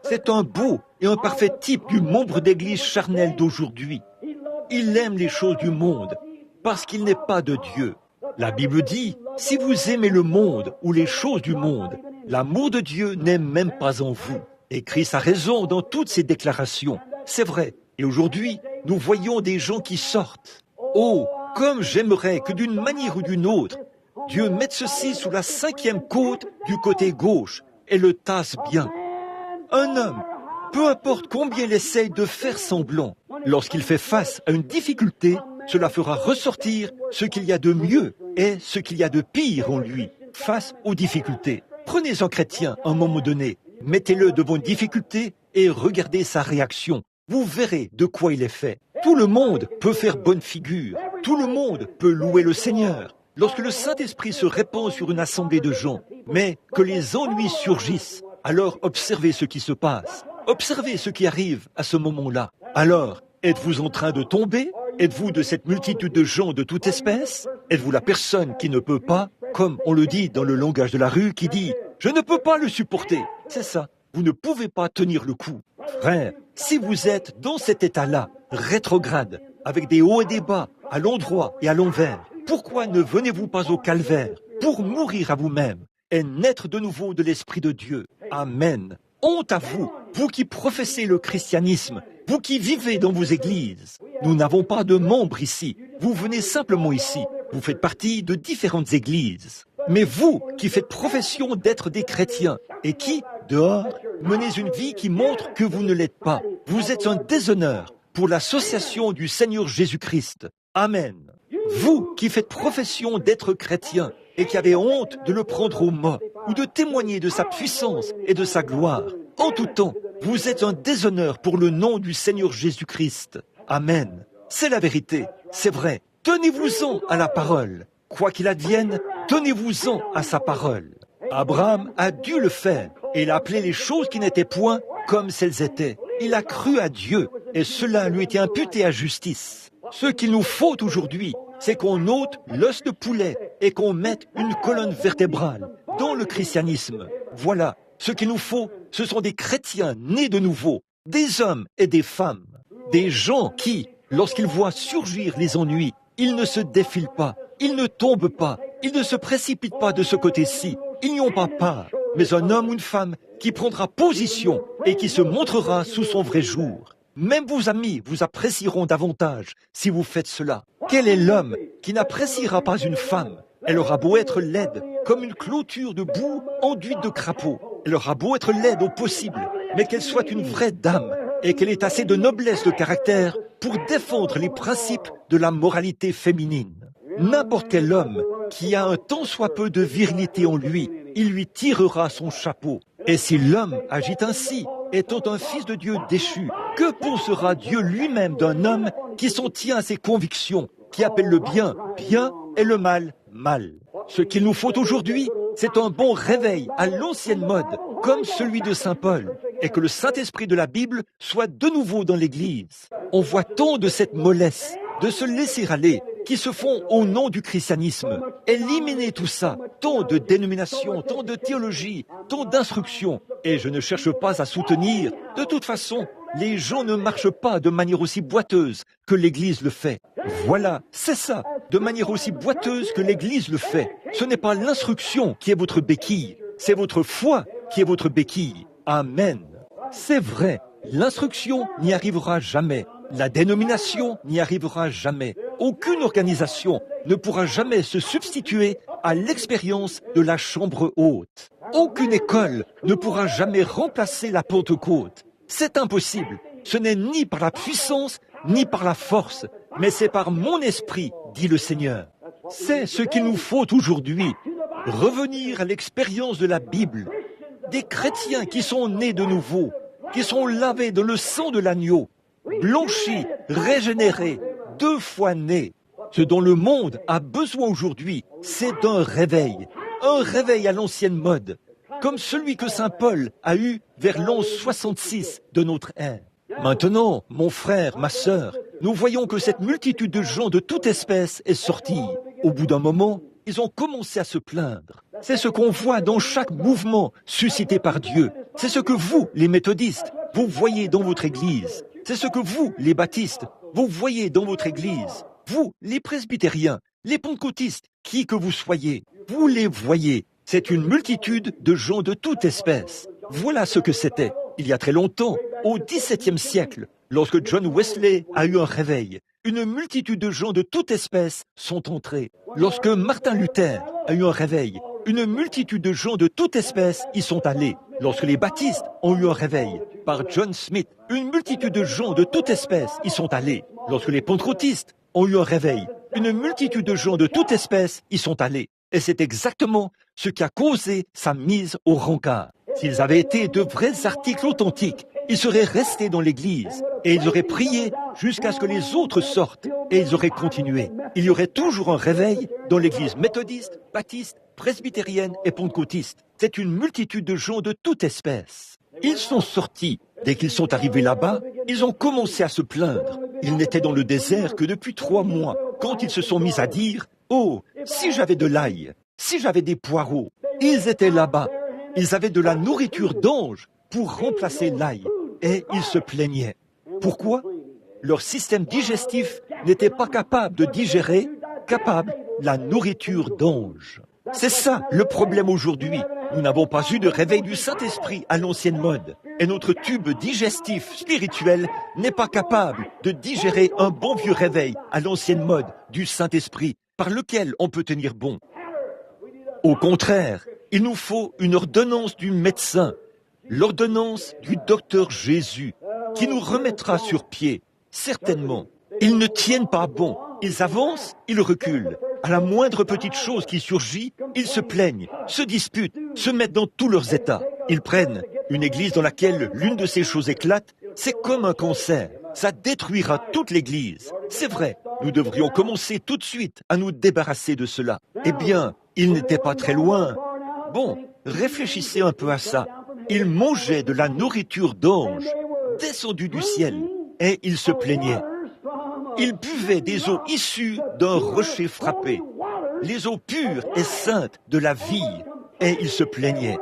S1: C'est un beau et un parfait type du membre d'église charnel d'aujourd'hui. Il aime les choses du monde parce qu'il n'est pas de Dieu. La Bible dit, si vous aimez le monde ou les choses du monde, l'amour de Dieu n'est même pas en vous. Et Christ a raison dans toutes ses déclarations. C'est vrai. Et aujourd'hui, nous voyons des gens qui sortent. Oh, comme j'aimerais que d'une manière ou d'une autre, Dieu mette ceci sous la 5e côte du côté gauche et le tasse bien. Un homme, peu importe combien il essaye de faire semblant, lorsqu'il fait face à une difficulté, cela fera ressortir ce qu'il y a de mieux et ce qu'il y a de pire en lui face aux difficultés. Prenez un chrétien un moment donné, mettez-le devant une difficulté et regardez sa réaction. Vous verrez de quoi il est fait. Tout le monde peut faire bonne figure. Tout le monde peut louer le Seigneur. Lorsque le Saint-Esprit se répand sur une assemblée de gens, mais que les ennuis surgissent, alors observez ce qui se passe. Observez ce qui arrive à ce moment-là. Alors, êtes-vous en train de tomber? Êtes-vous de cette multitude de gens de toute espèce? Êtes-vous la personne qui ne peut pas, comme on le dit dans le langage de la rue, qui dit « Je ne peux pas le supporter ». C'est ça. Vous ne pouvez pas tenir le coup. Frère, si vous êtes dans cet état-là, rétrograde, avec des hauts et des bas, à l'endroit et à l'envers, pourquoi ne venez-vous pas au calvaire pour mourir à vous-même et naître de nouveau de l'Esprit de Dieu? Amen. Honte à vous, vous qui professez le christianisme, vous qui vivez dans vos églises. Nous n'avons pas de membres ici. Vous venez simplement ici. Vous faites partie de différentes églises. Mais vous qui faites profession d'être des chrétiens et qui, dehors, menez une vie qui montre que vous ne l'êtes pas, vous êtes un déshonneur pour l'association du Seigneur Jésus-Christ. Amen. Vous qui faites profession d'être chrétien et qui avez honte de le prendre au mot ou de témoigner de sa puissance et de sa gloire, en tout temps, vous êtes un déshonneur pour le nom du Seigneur Jésus-Christ. Amen. C'est la vérité, c'est vrai. Tenez-vous-en à la parole. Quoi qu'il advienne, tenez-vous-en à sa parole. Abraham a dû le faire et il a appelé les choses qui n'étaient point comme elles étaient. Il a cru à Dieu et cela lui était imputé à justice. Ce qu'il nous faut aujourd'hui, c'est qu'on ôte l'os de poulet et qu'on mette une colonne vertébrale dans le christianisme. Voilà, ce qu'il nous faut, ce sont des chrétiens nés de nouveau, des hommes et des femmes, des gens qui, lorsqu'ils voient surgir les ennuis, ils ne se défilent pas, ils ne tombent pas, ils ne se précipitent pas de ce côté-ci, ils n'y ont pas part, mais un homme ou une femme qui prendra position et qui se montrera sous son vrai jour. Même vos amis vous apprécieront davantage si vous faites cela. Quel est l'homme qui n'appréciera pas une femme? Elle aura beau être laide, comme une clôture de boue enduite de crapauds. Elle aura beau être laide au possible, mais qu'elle soit une vraie dame et qu'elle ait assez de noblesse de caractère pour défendre les principes de la moralité féminine. N'importe quel homme qui a un tant soit peu de virilité en lui, il lui tirera son chapeau. Et si l'homme agit ainsi, étant un fils de Dieu déchu, que pensera Dieu lui-même d'un homme qui s'en tient à ses convictions, qui appelle le bien bien et le mal mal? Ce qu'il nous faut aujourd'hui, c'est un bon réveil à l'ancienne mode, comme celui de Saint Paul, et que le Saint-Esprit de la Bible soit de nouveau dans l'Église. On voit tant de cette mollesse, de se laisser aller, qui se font au nom du christianisme. Éliminez tout ça, tant de dénominations, tant de théologie, tant d'instructions. Et je ne cherche pas à soutenir. De toute façon, les gens ne marchent pas de manière aussi boiteuse que l'Église le fait. Voilà, c'est ça, de manière aussi boiteuse que l'Église le fait. Ce n'est pas l'instruction qui est votre béquille, c'est votre foi qui est votre béquille. Amen. C'est vrai, l'instruction n'y arrivera jamais. La dénomination n'y arrivera jamais. Aucune organisation ne pourra jamais se substituer à l'expérience de la chambre haute. Aucune école ne pourra jamais remplacer la Pentecôte. C'est impossible. Ce n'est ni par la puissance, ni par la force, mais c'est par mon esprit, dit le Seigneur. C'est ce qu'il nous faut aujourd'hui. Revenir à l'expérience de la Bible. Des chrétiens qui sont nés de nouveau, qui sont lavés dans le sang de l'agneau, blanchis, régénérés, 2 fois nés. Ce dont le monde a besoin aujourd'hui, c'est d'un réveil. Un réveil à l'ancienne mode, comme celui que saint Paul a eu vers l'an 66 de notre ère. Maintenant, mon frère, ma sœur, nous voyons que cette multitude de gens de toute espèce est sortie. Au bout d'un moment, ils ont commencé à se plaindre. C'est ce qu'on voit dans chaque mouvement suscité par Dieu. C'est ce que vous, les méthodistes, vous voyez dans votre église. C'est ce que vous, les baptistes, vous voyez dans votre église. Vous, les presbytériens, les pentecôtistes, qui que vous soyez, vous les voyez. C'est une multitude de gens de toute espèce. Voilà ce que c'était, il y a très longtemps, au XVIIe siècle, lorsque John Wesley a eu un réveil. Une multitude de gens de toute espèce sont entrés. Lorsque Martin Luther a eu un réveil, une multitude de gens de toute espèce y sont allés. Lorsque les baptistes ont eu un réveil, par John Smith, une multitude de gens de toute espèce y sont allés. Lorsque les pentecôtistes ont eu un réveil, une multitude de gens de toute espèce y sont allés. Et c'est exactement ce qui a causé sa mise au rencard. S'ils avaient été de vrais articles authentiques, ils seraient restés dans l'église et ils auraient prié jusqu'à ce que les autres sortent et ils auraient continué. Il y aurait toujours un réveil dans l'église méthodiste, baptiste, presbytérienne et pentecôtiste. C'est une multitude de gens de toute espèce. Ils sont sortis. Dès qu'ils sont arrivés là-bas, ils ont commencé à se plaindre. Ils n'étaient dans le désert que depuis 3 mois, quand ils se sont mis à dire « Oh, si j'avais de l'ail, si j'avais des poireaux ». Ils étaient là-bas. Ils avaient de la nourriture d'ange pour remplacer l'ail. Et ils se plaignaient. Pourquoi? Leur système digestif n'était pas capable de digérer, capable la nourriture d'ange. C'est ça le problème aujourd'hui. Nous n'avons pas eu de réveil du Saint-Esprit à l'ancienne mode. Et notre tube digestif spirituel n'est pas capable de digérer un bon vieux réveil à l'ancienne mode du Saint-Esprit par lequel on peut tenir bon. Au contraire, il nous faut une ordonnance du médecin, l'ordonnance du docteur Jésus, qui nous remettra sur pied, certainement. Ils ne tiennent pas bon, ils avancent, ils reculent. À la moindre petite chose qui surgit, ils se plaignent, se disputent, se mettent dans tous leurs états. Ils prennent une église dans laquelle l'une de ces choses éclate, c'est comme un cancer. Ça détruira toute l'église. C'est vrai, nous devrions commencer tout de suite à nous débarrasser de cela. Eh bien, ils n'étaient pas très loin. Bon, réfléchissez un peu à ça. Ils mangeaient de la nourriture d'ange, descendue du ciel, et ils se plaignaient. Ils buvaient des eaux issues d'un rocher frappé, les eaux pures et saintes de la vie, et ils se plaignaient.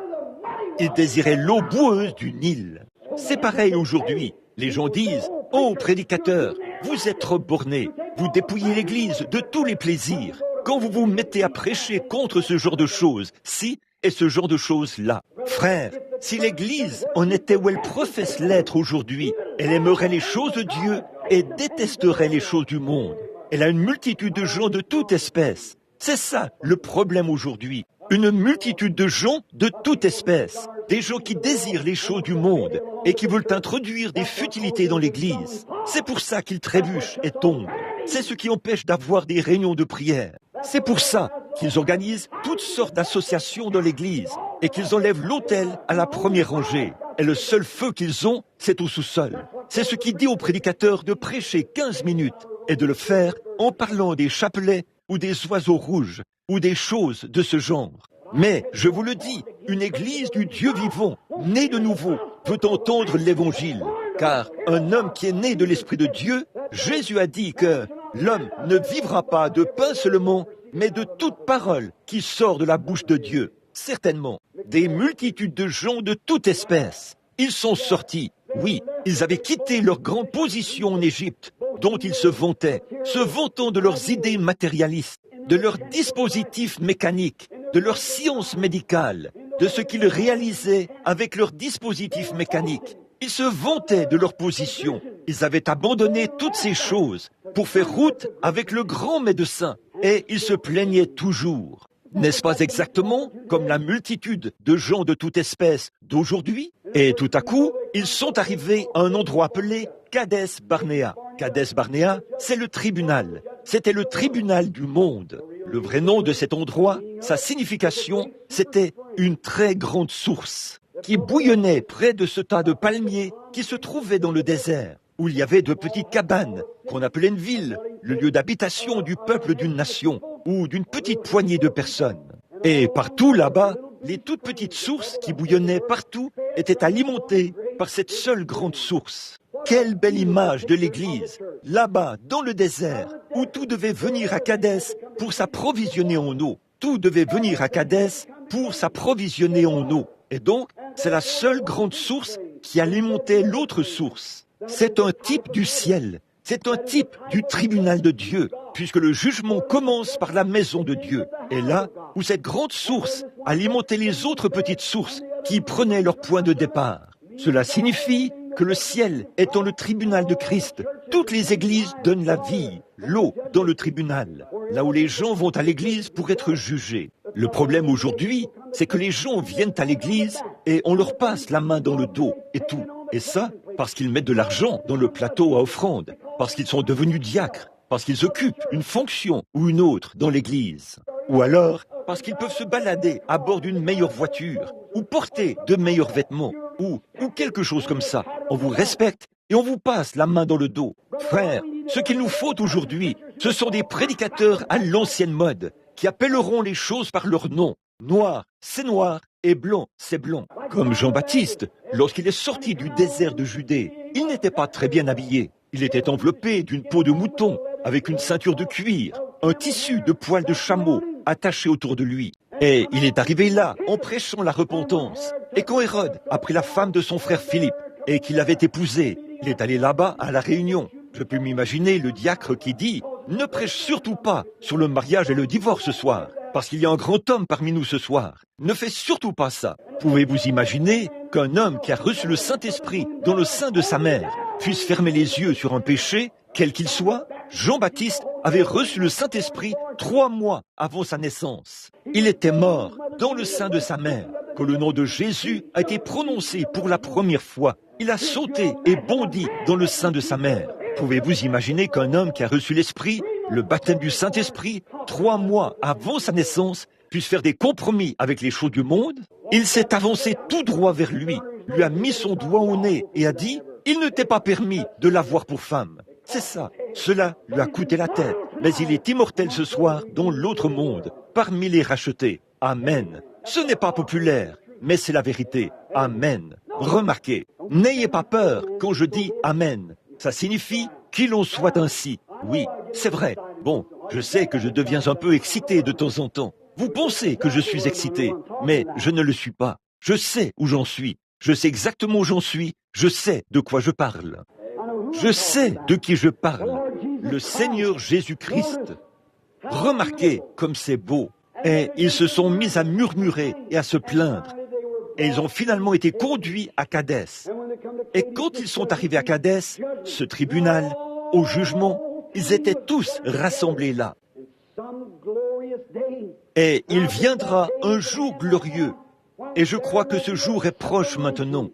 S1: Ils désiraient l'eau boueuse du Nil. C'est pareil aujourd'hui. Les gens disent « Oh, prédicateur, vous êtes trop borné, vous dépouillez l'Église de tous les plaisirs. Quand vous vous mettez à prêcher contre ce genre de choses, si, et ce genre de choses-là. Frère, si l'Église en était où elle professe l'être aujourd'hui, elle aimerait les choses de Dieu et détesterait les choses du monde. Elle a une multitude de gens de toute espèce. C'est ça le problème aujourd'hui. Une multitude de gens de toute espèce. Des gens qui désirent les choses du monde et qui veulent introduire des futilités dans l'Église. C'est pour ça qu'ils trébuchent et tombent. C'est ce qui empêche d'avoir des réunions de prière. C'est pour ça qu'ils organisent toutes sortes d'associations dans l'Église et qu'ils enlèvent l'autel à la première rangée. Et le seul feu qu'ils ont, c'est au sous-sol. C'est ce qui dit aux prédicateurs de prêcher 15 minutes et de le faire en parlant des chapelets ou des oiseaux rouges ou des choses de ce genre. Mais, je vous le dis, une église du Dieu vivant, née de nouveau, veut entendre l'évangile. Car un homme qui est né de l'Esprit de Dieu, Jésus a dit que l'homme ne vivra pas de pain seulement, mais de toute parole qui sort de la bouche de Dieu. Certainement, des multitudes de gens de toute espèce. Ils sont sortis. Oui, ils avaient quitté leur grande position en Égypte, dont ils se vantant de leurs idées matérialistes, de leurs dispositifs mécaniques, de leur science médicale, de ce qu'ils réalisaient avec leurs dispositifs mécaniques. Ils se vantaient de leur position. Ils avaient abandonné toutes ces choses pour faire route avec le grand médecin et ils se plaignaient toujours. N'est-ce pas exactement comme la multitude de gens de toute espèce d'aujourd'hui? Et tout à coup, ils sont arrivés à un endroit appelé Kadès Barnéa. Kadès Barnéa, c'est le tribunal. C'était le tribunal du monde. Le vrai nom de cet endroit, sa signification, c'était une très grande source qui bouillonnait près de ce tas de palmiers qui se trouvait dans le désert. où il y avait de petites cabanes qu'on appelait une ville, le lieu d'habitation du peuple d'une nation ou d'une petite poignée de personnes. Et partout là-bas, les toutes petites sources qui bouillonnaient partout étaient alimentées par cette seule grande source. Quelle belle image de l'Église, là-bas, dans le désert, où tout devait venir à Kadès pour s'approvisionner en eau. Tout devait venir à Kadès pour s'approvisionner en eau. Et donc, c'est la seule grande source qui alimentait l'autre source. C'est un type du ciel. C'est un type du tribunal de Dieu, puisque le jugement commence par la maison de Dieu. Et là où cette grande source alimentait les autres petites sources qui prenaient leur point de départ. Cela signifie que le ciel étant le tribunal de Christ, toutes les églises donnent la vie, l'eau dans le tribunal, là où les gens vont à l'église pour être jugés. Le problème aujourd'hui, c'est que les gens viennent à l'église et on leur passe la main dans le dos et tout. Et ça, parce qu'ils mettent de l'argent dans le plateau à offrande, parce qu'ils sont devenus diacres, parce qu'ils occupent une fonction ou une autre dans l'église. Ou alors, parce qu'ils peuvent se balader à bord d'une meilleure voiture, ou porter de meilleurs vêtements, ou quelque chose comme ça. On vous respecte et on vous passe la main dans le dos. Frères, ce qu'il nous faut aujourd'hui, ce sont des prédicateurs à l'ancienne mode, qui appelleront les choses par leur nom. Noir, c'est noir, et blanc, c'est blanc. Comme Jean-Baptiste, lorsqu'il est sorti du désert de Judée, il n'était pas très bien habillé. Il était enveloppé d'une peau de mouton, avec une ceinture de cuir, un tissu de poils de chameau attaché autour de lui. Et il est arrivé là, en prêchant la repentance. Et quand Hérode a pris la femme de son frère Philippe, et qu'il l'avait épousée, il est allé là-bas à la réunion. Je peux m'imaginer le diacre qui dit « Ne prêche surtout pas sur le mariage et le divorce ce soir, parce qu'il y a un grand homme parmi nous ce soir. Ne fais surtout pas ça. » Pouvez-vous imaginer qu'un homme qui a reçu le Saint-Esprit dans le sein de sa mère puisse fermer les yeux sur un péché, quel qu'il soit? Jean-Baptiste avait reçu le Saint-Esprit 3 mois avant sa naissance. Il était mort dans le sein de sa mère. Quand le nom de Jésus a été prononcé pour la première fois, il a sauté et bondi dans le sein de sa mère. Pouvez-vous imaginer qu'un homme qui a reçu l'Esprit, le baptême du Saint-Esprit, 3 mois avant sa naissance, puisse faire des compromis avec les choses du monde? Il s'est avancé tout droit vers lui a mis son doigt au nez et a dit « Il ne t'est pas permis de l'avoir pour femme ». C'est ça. Cela lui a coûté la tête. Mais il est immortel ce soir dans l'autre monde, parmi les rachetés. Amen. Ce n'est pas populaire, mais c'est la vérité. Amen. Remarquez, n'ayez pas peur quand je dis Amen. Ça signifie qu'il en soit ainsi. Oui, c'est vrai. Bon, je sais que je deviens un peu excité de temps en temps. Vous pensez que je suis excité, mais je ne le suis pas. Je sais où j'en suis. Je sais exactement où j'en suis. Je sais de quoi je parle. Je sais de qui je parle. Le Seigneur Jésus-Christ. Remarquez comme c'est beau. Et ils se sont mis à murmurer et à se plaindre. Et ils ont finalement été conduits à Kadès. Et quand ils sont arrivés à Kadès, ce tribunal, au jugement, ils étaient tous rassemblés là. Et il viendra un jour glorieux. Et je crois que ce jour est proche maintenant,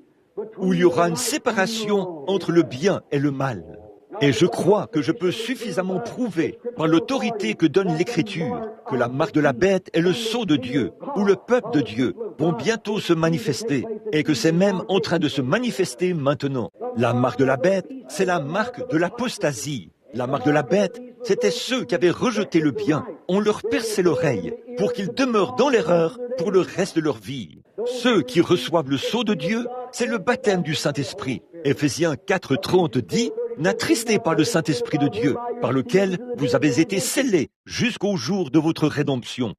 S1: où il y aura une séparation entre le bien et le mal. Et je crois que je peux suffisamment prouver, par l'autorité que donne l'Écriture, que la marque de la bête est le sceau de Dieu, ou le peuple de Dieu, vont bientôt se manifester, et que c'est même en train de se manifester maintenant. La marque de la bête, c'est la marque de l'apostasie. La marque de la bête, c'était ceux qui avaient rejeté le bien. On leur perçait l'oreille pour qu'ils demeurent dans l'erreur pour le reste de leur vie. Ceux qui reçoivent le sceau de Dieu, c'est le baptême du Saint-Esprit. Éphésiens 4:30 dit « N'attristez pas le Saint-Esprit de Dieu, par lequel vous avez été scellés jusqu'au jour de votre rédemption. »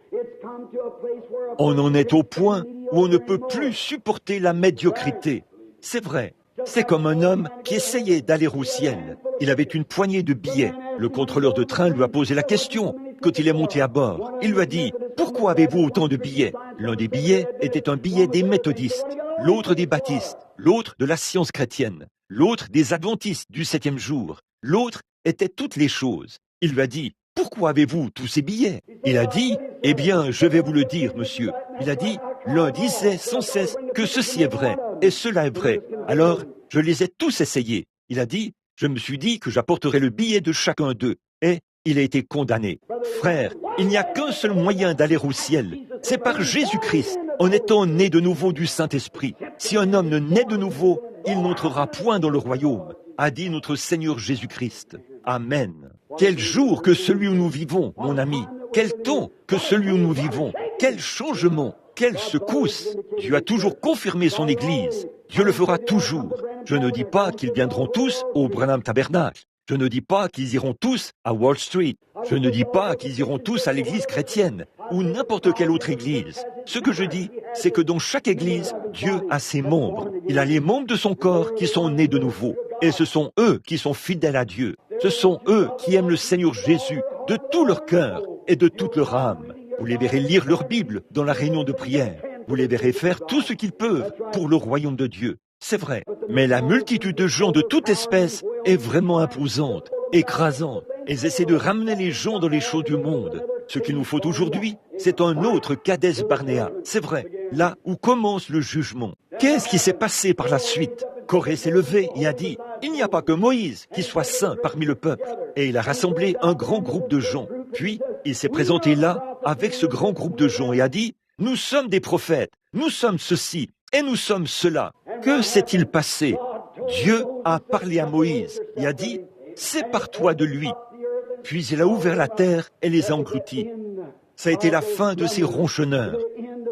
S1: On en est au point où on ne peut plus supporter la médiocrité. C'est vrai. C'est comme un homme qui essayait d'aller au ciel. Il avait une poignée de billets. Le contrôleur de train lui a posé la question quand il est monté à bord. Il lui a dit « Pourquoi avez-vous autant de billets ?» L'un des billets était un billet des méthodistes, l'autre des baptistes, l'autre de la science chrétienne, l'autre des adventistes du 7e jour, l'autre était toutes les choses. Il lui a dit « Pourquoi avez-vous tous ces billets ?» Il a dit « Eh bien, je vais vous le dire, monsieur. » Il a dit « L'un disait sans cesse que ceci est vrai, et cela est vrai. Alors, je les ai tous essayés. » Il a dit « Je me suis dit que j'apporterais le billet de chacun d'eux. » Et il a été condamné. Frère, il n'y a qu'un seul moyen d'aller au ciel. C'est par Jésus-Christ, en étant né de nouveau du Saint-Esprit. Si un homme ne naît de nouveau, il n'entrera point dans le royaume. a dit notre Seigneur Jésus-Christ. Amen. Quel jour que celui où nous vivons, mon ami. Quel temps que celui où nous vivons. Quel changement. Quelle secousse. Dieu a toujours confirmé son Église. Dieu le fera toujours. Je ne dis pas qu'ils viendront tous au Branham Tabernacle. Je ne dis pas qu'ils iront tous à Wall Street. Je ne dis pas qu'ils iront tous à l'église chrétienne ou n'importe quelle autre église. Ce que je dis, c'est que dans chaque église, Dieu a ses membres. Il a les membres de son corps qui sont nés de nouveau. Et ce sont eux qui sont fidèles à Dieu. Ce sont eux qui aiment le Seigneur Jésus de tout leur cœur et de toute leur âme. Vous les verrez lire leur Bible dans la réunion de prière. Vous les verrez faire tout ce qu'ils peuvent pour le royaume de Dieu. C'est vrai. Mais la multitude de gens de toute espèce est vraiment imposante, écrasante. Ils essaient de ramener les gens dans les choses du monde. Ce qu'il nous faut aujourd'hui, c'est un autre Kadès Barnéa. C'est vrai, là où commence le jugement. Qu'est-ce qui s'est passé par la suite? Corée s'est levé et a dit, il n'y a pas que Moïse qui soit saint parmi le peuple. Et il a rassemblé un grand groupe de gens. Puis, il s'est présenté là, avec ce grand groupe de gens, et a dit, nous sommes des prophètes, nous sommes ceci, et nous sommes cela. Que s'est-il passé? Dieu a parlé à Moïse et a dit, sépare-toi de lui. Puis il a ouvert la terre et les a engloutis. Ça a été la fin de ces ronchonneurs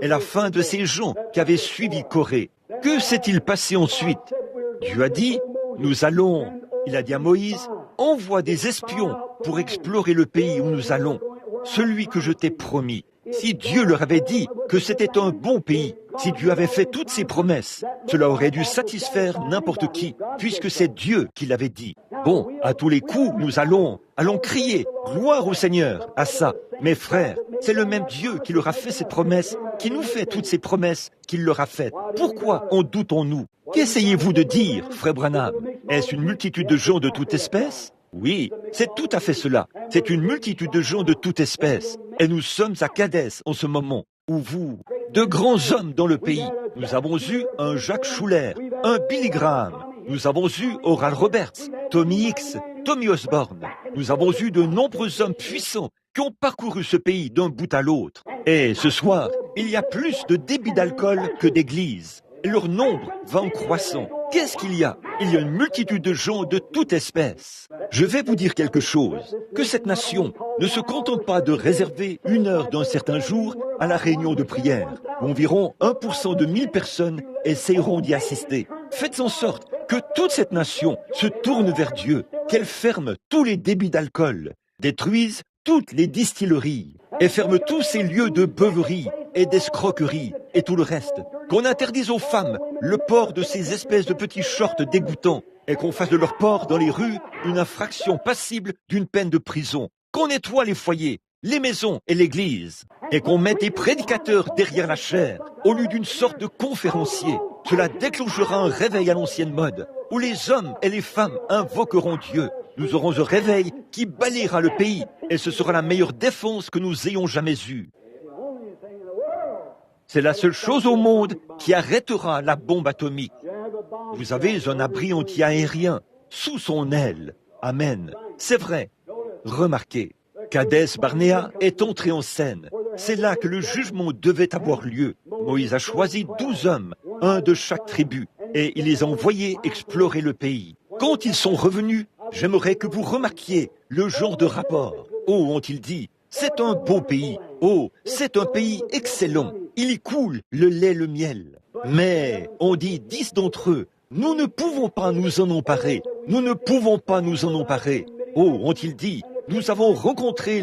S1: et la fin de ces gens qui avaient suivi Corée. Que s'est-il passé ensuite? Dieu a dit, il a dit à Moïse, envoie des espions pour explorer le pays où nous allons, celui que je t'ai promis. Si Dieu leur avait dit que c'était un bon pays, si Dieu avait fait toutes ses promesses, cela aurait dû satisfaire n'importe qui, puisque c'est Dieu qui l'avait dit. Bon, à tous les coups, nous allons crier « Gloire au Seigneur » à ça. Mes frères, c'est le même Dieu qui leur a fait ces promesses, qui nous fait toutes ces promesses qu'il leur a faites. Pourquoi en doutons-nous? Qu'essayez-vous de dire, frère Branham? Est-ce une multitude de gens de toute espèce? Oui, c'est tout à fait cela. C'est une multitude de gens de toute espèce. Et nous sommes à Kadès en ce moment, où vous, de grands hommes dans le pays, nous avons eu un Jacques Schuller, un Billy Graham, nous avons eu Oral Roberts, Tommy Hicks, Tommy Osborne. Nous avons eu de nombreux hommes puissants qui ont parcouru ce pays d'un bout à l'autre. Et ce soir, il y a plus de débit d'alcool que d'églises. Leur nombre va en croissant. Qu'est-ce qu'il y a? Il y a une multitude de gens de toute espèce. Je vais vous dire quelque chose, que cette nation ne se contente pas de réserver 1 heure d'un certain jour à la réunion de prière. Environ 1% de 1000 personnes essaieront d'y assister. Faites en sorte que toute cette nation se tourne vers Dieu, qu'elle ferme tous les débits d'alcool, détruise toutes les distilleries et ferme tous ces lieux de beuverie et d'escroquerie et tout le reste. Qu'on interdise aux femmes le port de ces espèces de petits shorts dégoûtants et qu'on fasse de leur port dans les rues une infraction passible d'une peine de prison. Qu'on nettoie les foyers, les maisons et l'église et qu'on mette des prédicateurs derrière la chaire au lieu d'une sorte de conférencier. Cela déclenchera un réveil à l'ancienne mode où les hommes et les femmes invoqueront Dieu. Nous aurons un réveil qui balayera le pays et ce sera la meilleure défense que nous ayons jamais eue. C'est la seule chose au monde qui arrêtera la bombe atomique. Vous avez un abri anti-aérien sous son aile. Amen. C'est vrai. Remarquez, Kadès Barnéa est entré en scène. C'est là que le jugement devait avoir lieu. Moïse a choisi 12 hommes, un de chaque tribu, et il les a envoyés explorer le pays. Quand ils sont revenus, j'aimerais que vous remarquiez le genre de rapport. Oh, ont-ils dit, c'est un beau pays. Oh, c'est un pays excellent. Il y coule le lait, le miel. Mais, on dit 10 d'entre eux, nous ne pouvons pas nous en emparer. Nous ne pouvons pas nous en emparer. Oh, ont-ils dit, nous avons rencontré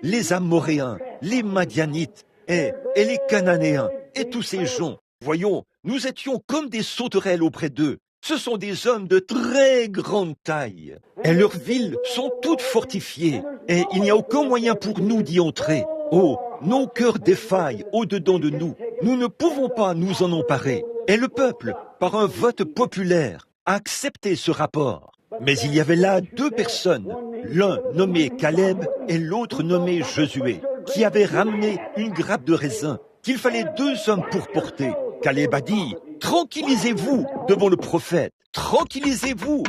S1: les Amoréens, les Madianites et les Cananéens et tous ces gens. Voyons, nous étions comme des sauterelles auprès d'eux. Ce sont des hommes de très grande taille. Et leurs villes sont toutes fortifiées. Et il n'y a aucun moyen pour nous d'y entrer. Oh, nos cœurs défaillent au-dedans de nous. Nous ne pouvons pas nous en emparer. Et le peuple, par un vote populaire, a accepté ce rapport. Mais il y avait là 2 personnes, l'un nommé Caleb et l'autre nommé Josué, qui avaient ramené une grappe de raisin qu'il fallait 2 hommes pour porter. Caleb a dit, « Tranquillisez-vous devant le prophète, tranquillisez-vous !»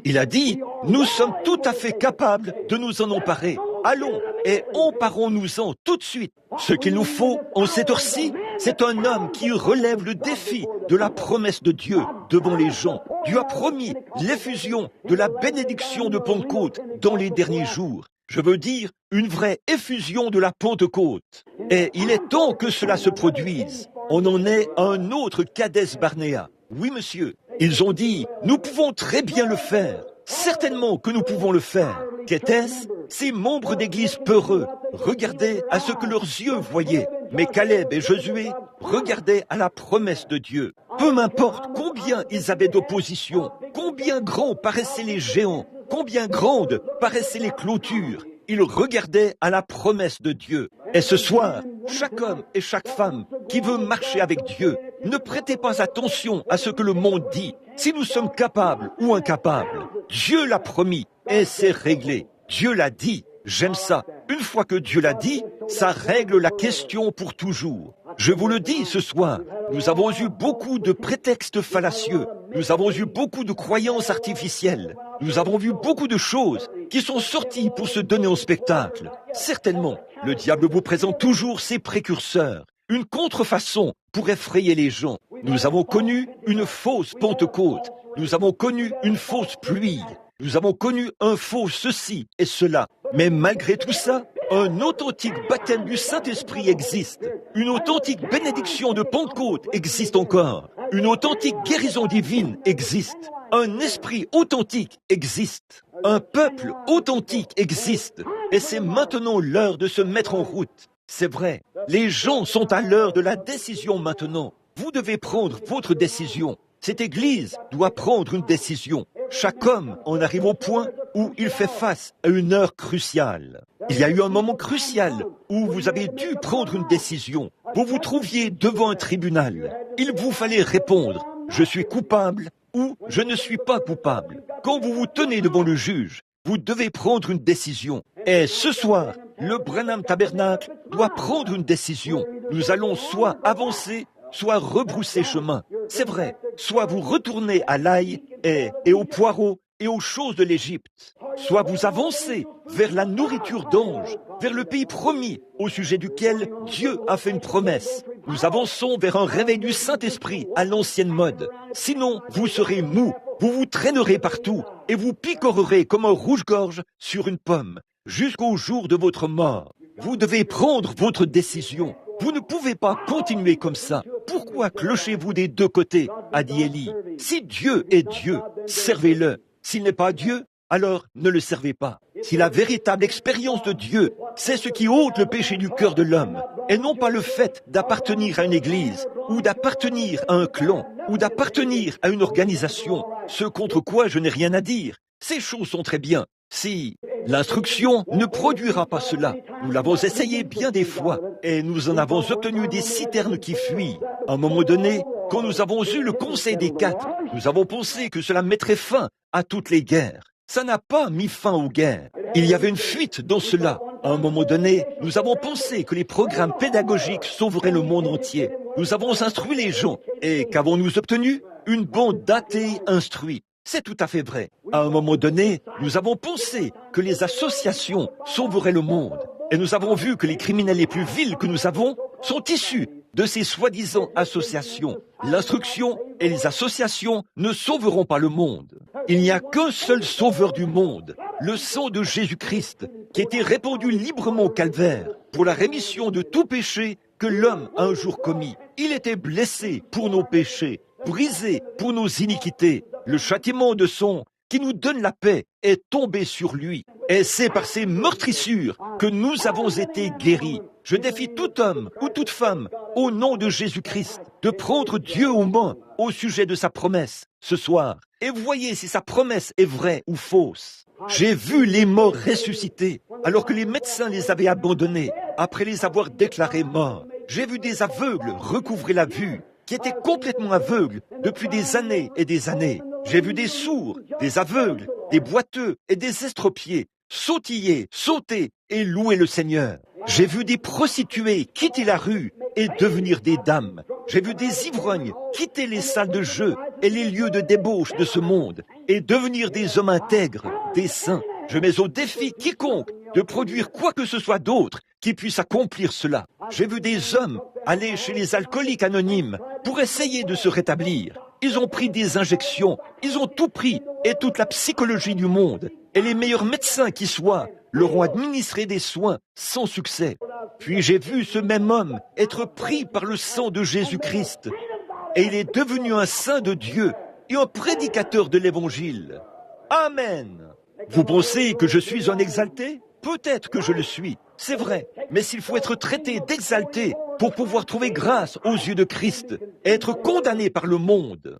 S1: Il a dit, « Nous sommes tout à fait capables de nous en emparer. Allons et emparons-nous-en tout de suite. Ce qu'il nous faut en cette heure-ci, C'est un homme qui relève le défi de la promesse de Dieu devant les gens. Dieu a promis l'effusion de la bénédiction de Pentecôte dans les derniers jours. Je veux dire, une vraie effusion de la Pentecôte. Et il est temps que cela se produise. On en est à un autre Kadès Barnéa. Oui, monsieur. Ils ont dit, nous pouvons très bien le faire. Certainement que nous pouvons le faire. Qu'était-ce? Ces membres d'église peureux regardaient à ce que leurs yeux voyaient. Mais Caleb et Josué regardaient à la promesse de Dieu. Peu m'importe combien ils avaient d'opposition, combien grands paraissaient les géants, combien grandes paraissaient les clôtures, ils regardaient à la promesse de Dieu. Et ce soir, chaque homme et chaque femme qui veut marcher avec Dieu, ne prêtez pas attention à ce que le monde dit. Si nous sommes capables ou incapables, Dieu l'a promis et c'est réglé. Dieu l'a dit. J'aime ça. Une fois que Dieu l'a dit, ça règle la question pour toujours. Je vous le dis ce soir, nous avons eu beaucoup de prétextes fallacieux. Nous avons eu beaucoup de croyances artificielles. Nous avons vu beaucoup de choses qui sont sorties pour se donner au spectacle. Certainement, le diable vous présente toujours ses précurseurs, une contrefaçon pour effrayer les gens. Nous avons connu une fausse Pentecôte. Nous avons connu une fausse pluie. Nous avons connu un faux ceci et cela. Mais malgré tout ça, un authentique baptême du Saint-Esprit existe. Une authentique bénédiction de Pentecôte existe encore. Une authentique guérison divine existe. Un esprit authentique existe. Un peuple authentique existe. Et c'est maintenant l'heure de se mettre en route. C'est vrai, les gens sont à l'heure de la décision maintenant. Vous devez prendre votre décision. Cette Église doit prendre une décision. Chaque homme en arrive au point où il fait face à une heure cruciale. Il y a eu un moment crucial où vous avez dû prendre une décision. Vous vous trouviez devant un tribunal. Il vous fallait répondre « Je suis coupable » ou « Je ne suis pas coupable ». Quand vous vous tenez devant le juge, vous devez prendre une décision. Et ce soir, le Branham Tabernacle doit prendre une décision. Nous allons soit avancer, soit rebrousser chemin. C'est vrai, soit vous retournez à l'ail et aux poireaux et aux choses de l'Égypte, soit vous avancez vers la nourriture d'anges, vers le pays promis au sujet duquel Dieu a fait une promesse. Nous avançons vers un réveil du Saint-Esprit à l'ancienne mode. Sinon, vous serez mou, vous vous traînerez partout et vous picorerez comme un rouge-gorge sur une pomme jusqu'au jour de votre mort. Vous devez prendre votre décision. Vous ne pouvez pas continuer comme ça. Pourquoi clochez-vous des deux côtés, a dit Élie. Si Dieu est Dieu, servez-le. S'il n'est pas Dieu, alors ne le servez pas. Si la véritable expérience de Dieu, c'est ce qui ôte le péché du cœur de l'homme, et non pas le fait d'appartenir à une église, ou d'appartenir à un clan, ou d'appartenir à une organisation, ce contre quoi je n'ai rien à dire. Ces choses sont très bien. Si l'instruction ne produira pas cela, nous l'avons essayé bien des fois et nous en avons obtenu des citernes qui fuient. À un moment donné, quand nous avons eu le conseil des quatre, nous avons pensé que cela mettrait fin à toutes les guerres. Ça n'a pas mis fin aux guerres. Il y avait une fuite dans cela. À un moment donné, nous avons pensé que les programmes pédagogiques sauveraient le monde entier. Nous avons instruit les gens. Et qu'avons-nous obtenu? Une bande d'athées instruits. C'est tout à fait vrai. À un moment donné, nous avons pensé que les associations sauveraient le monde. Et nous avons vu que les criminels les plus vils que nous avons sont issus de ces soi-disant associations. L'instruction et les associations ne sauveront pas le monde. Il n'y a qu'un seul sauveur du monde, le sang de Jésus-Christ, qui a été répandu librement au calvaire pour la rémission de tout péché que l'homme a un jour commis. Il était blessé pour nos péchés, brisé pour nos iniquités. Le châtiment de son qui nous donne la paix est tombé sur lui. Et c'est par ces meurtrissures que nous avons été guéris. Je défie tout homme ou toute femme, au nom de Jésus-Christ, de prendre Dieu aux mains au sujet de sa promesse ce soir. Et voyez si sa promesse est vraie ou fausse. J'ai vu les morts ressusciter alors que les médecins les avaient abandonnés après les avoir déclarés morts. J'ai vu des aveugles recouvrer la vue qui étaient complètement aveugles depuis des années et des années. J'ai vu des sourds, des aveugles, des boiteux et des estropiés sautiller, sauter et louer le Seigneur. J'ai vu des prostituées quitter la rue et devenir des dames. J'ai vu des ivrognes quitter les salles de jeu et les lieux de débauche de ce monde et devenir des hommes intègres, des saints. Je mets au défi quiconque de produire quoi que ce soit d'autre qui puisse accomplir cela. J'ai vu des hommes aller chez les alcooliques anonymes pour essayer de se rétablir. Ils ont pris des injections, ils ont tout pris, et toute la psychologie du monde, et les meilleurs médecins qui soient, leur ont administré des soins sans succès. Puis j'ai vu ce même homme être pris par le sang de Jésus-Christ, et il est devenu un saint de Dieu et un prédicateur de l'Évangile. Amen. Vous pensez que je suis un exalté? Peut-être que je le suis, c'est vrai, mais s'il faut être traité d'exalté pour pouvoir trouver grâce aux yeux de Christ, et être condamné par le monde,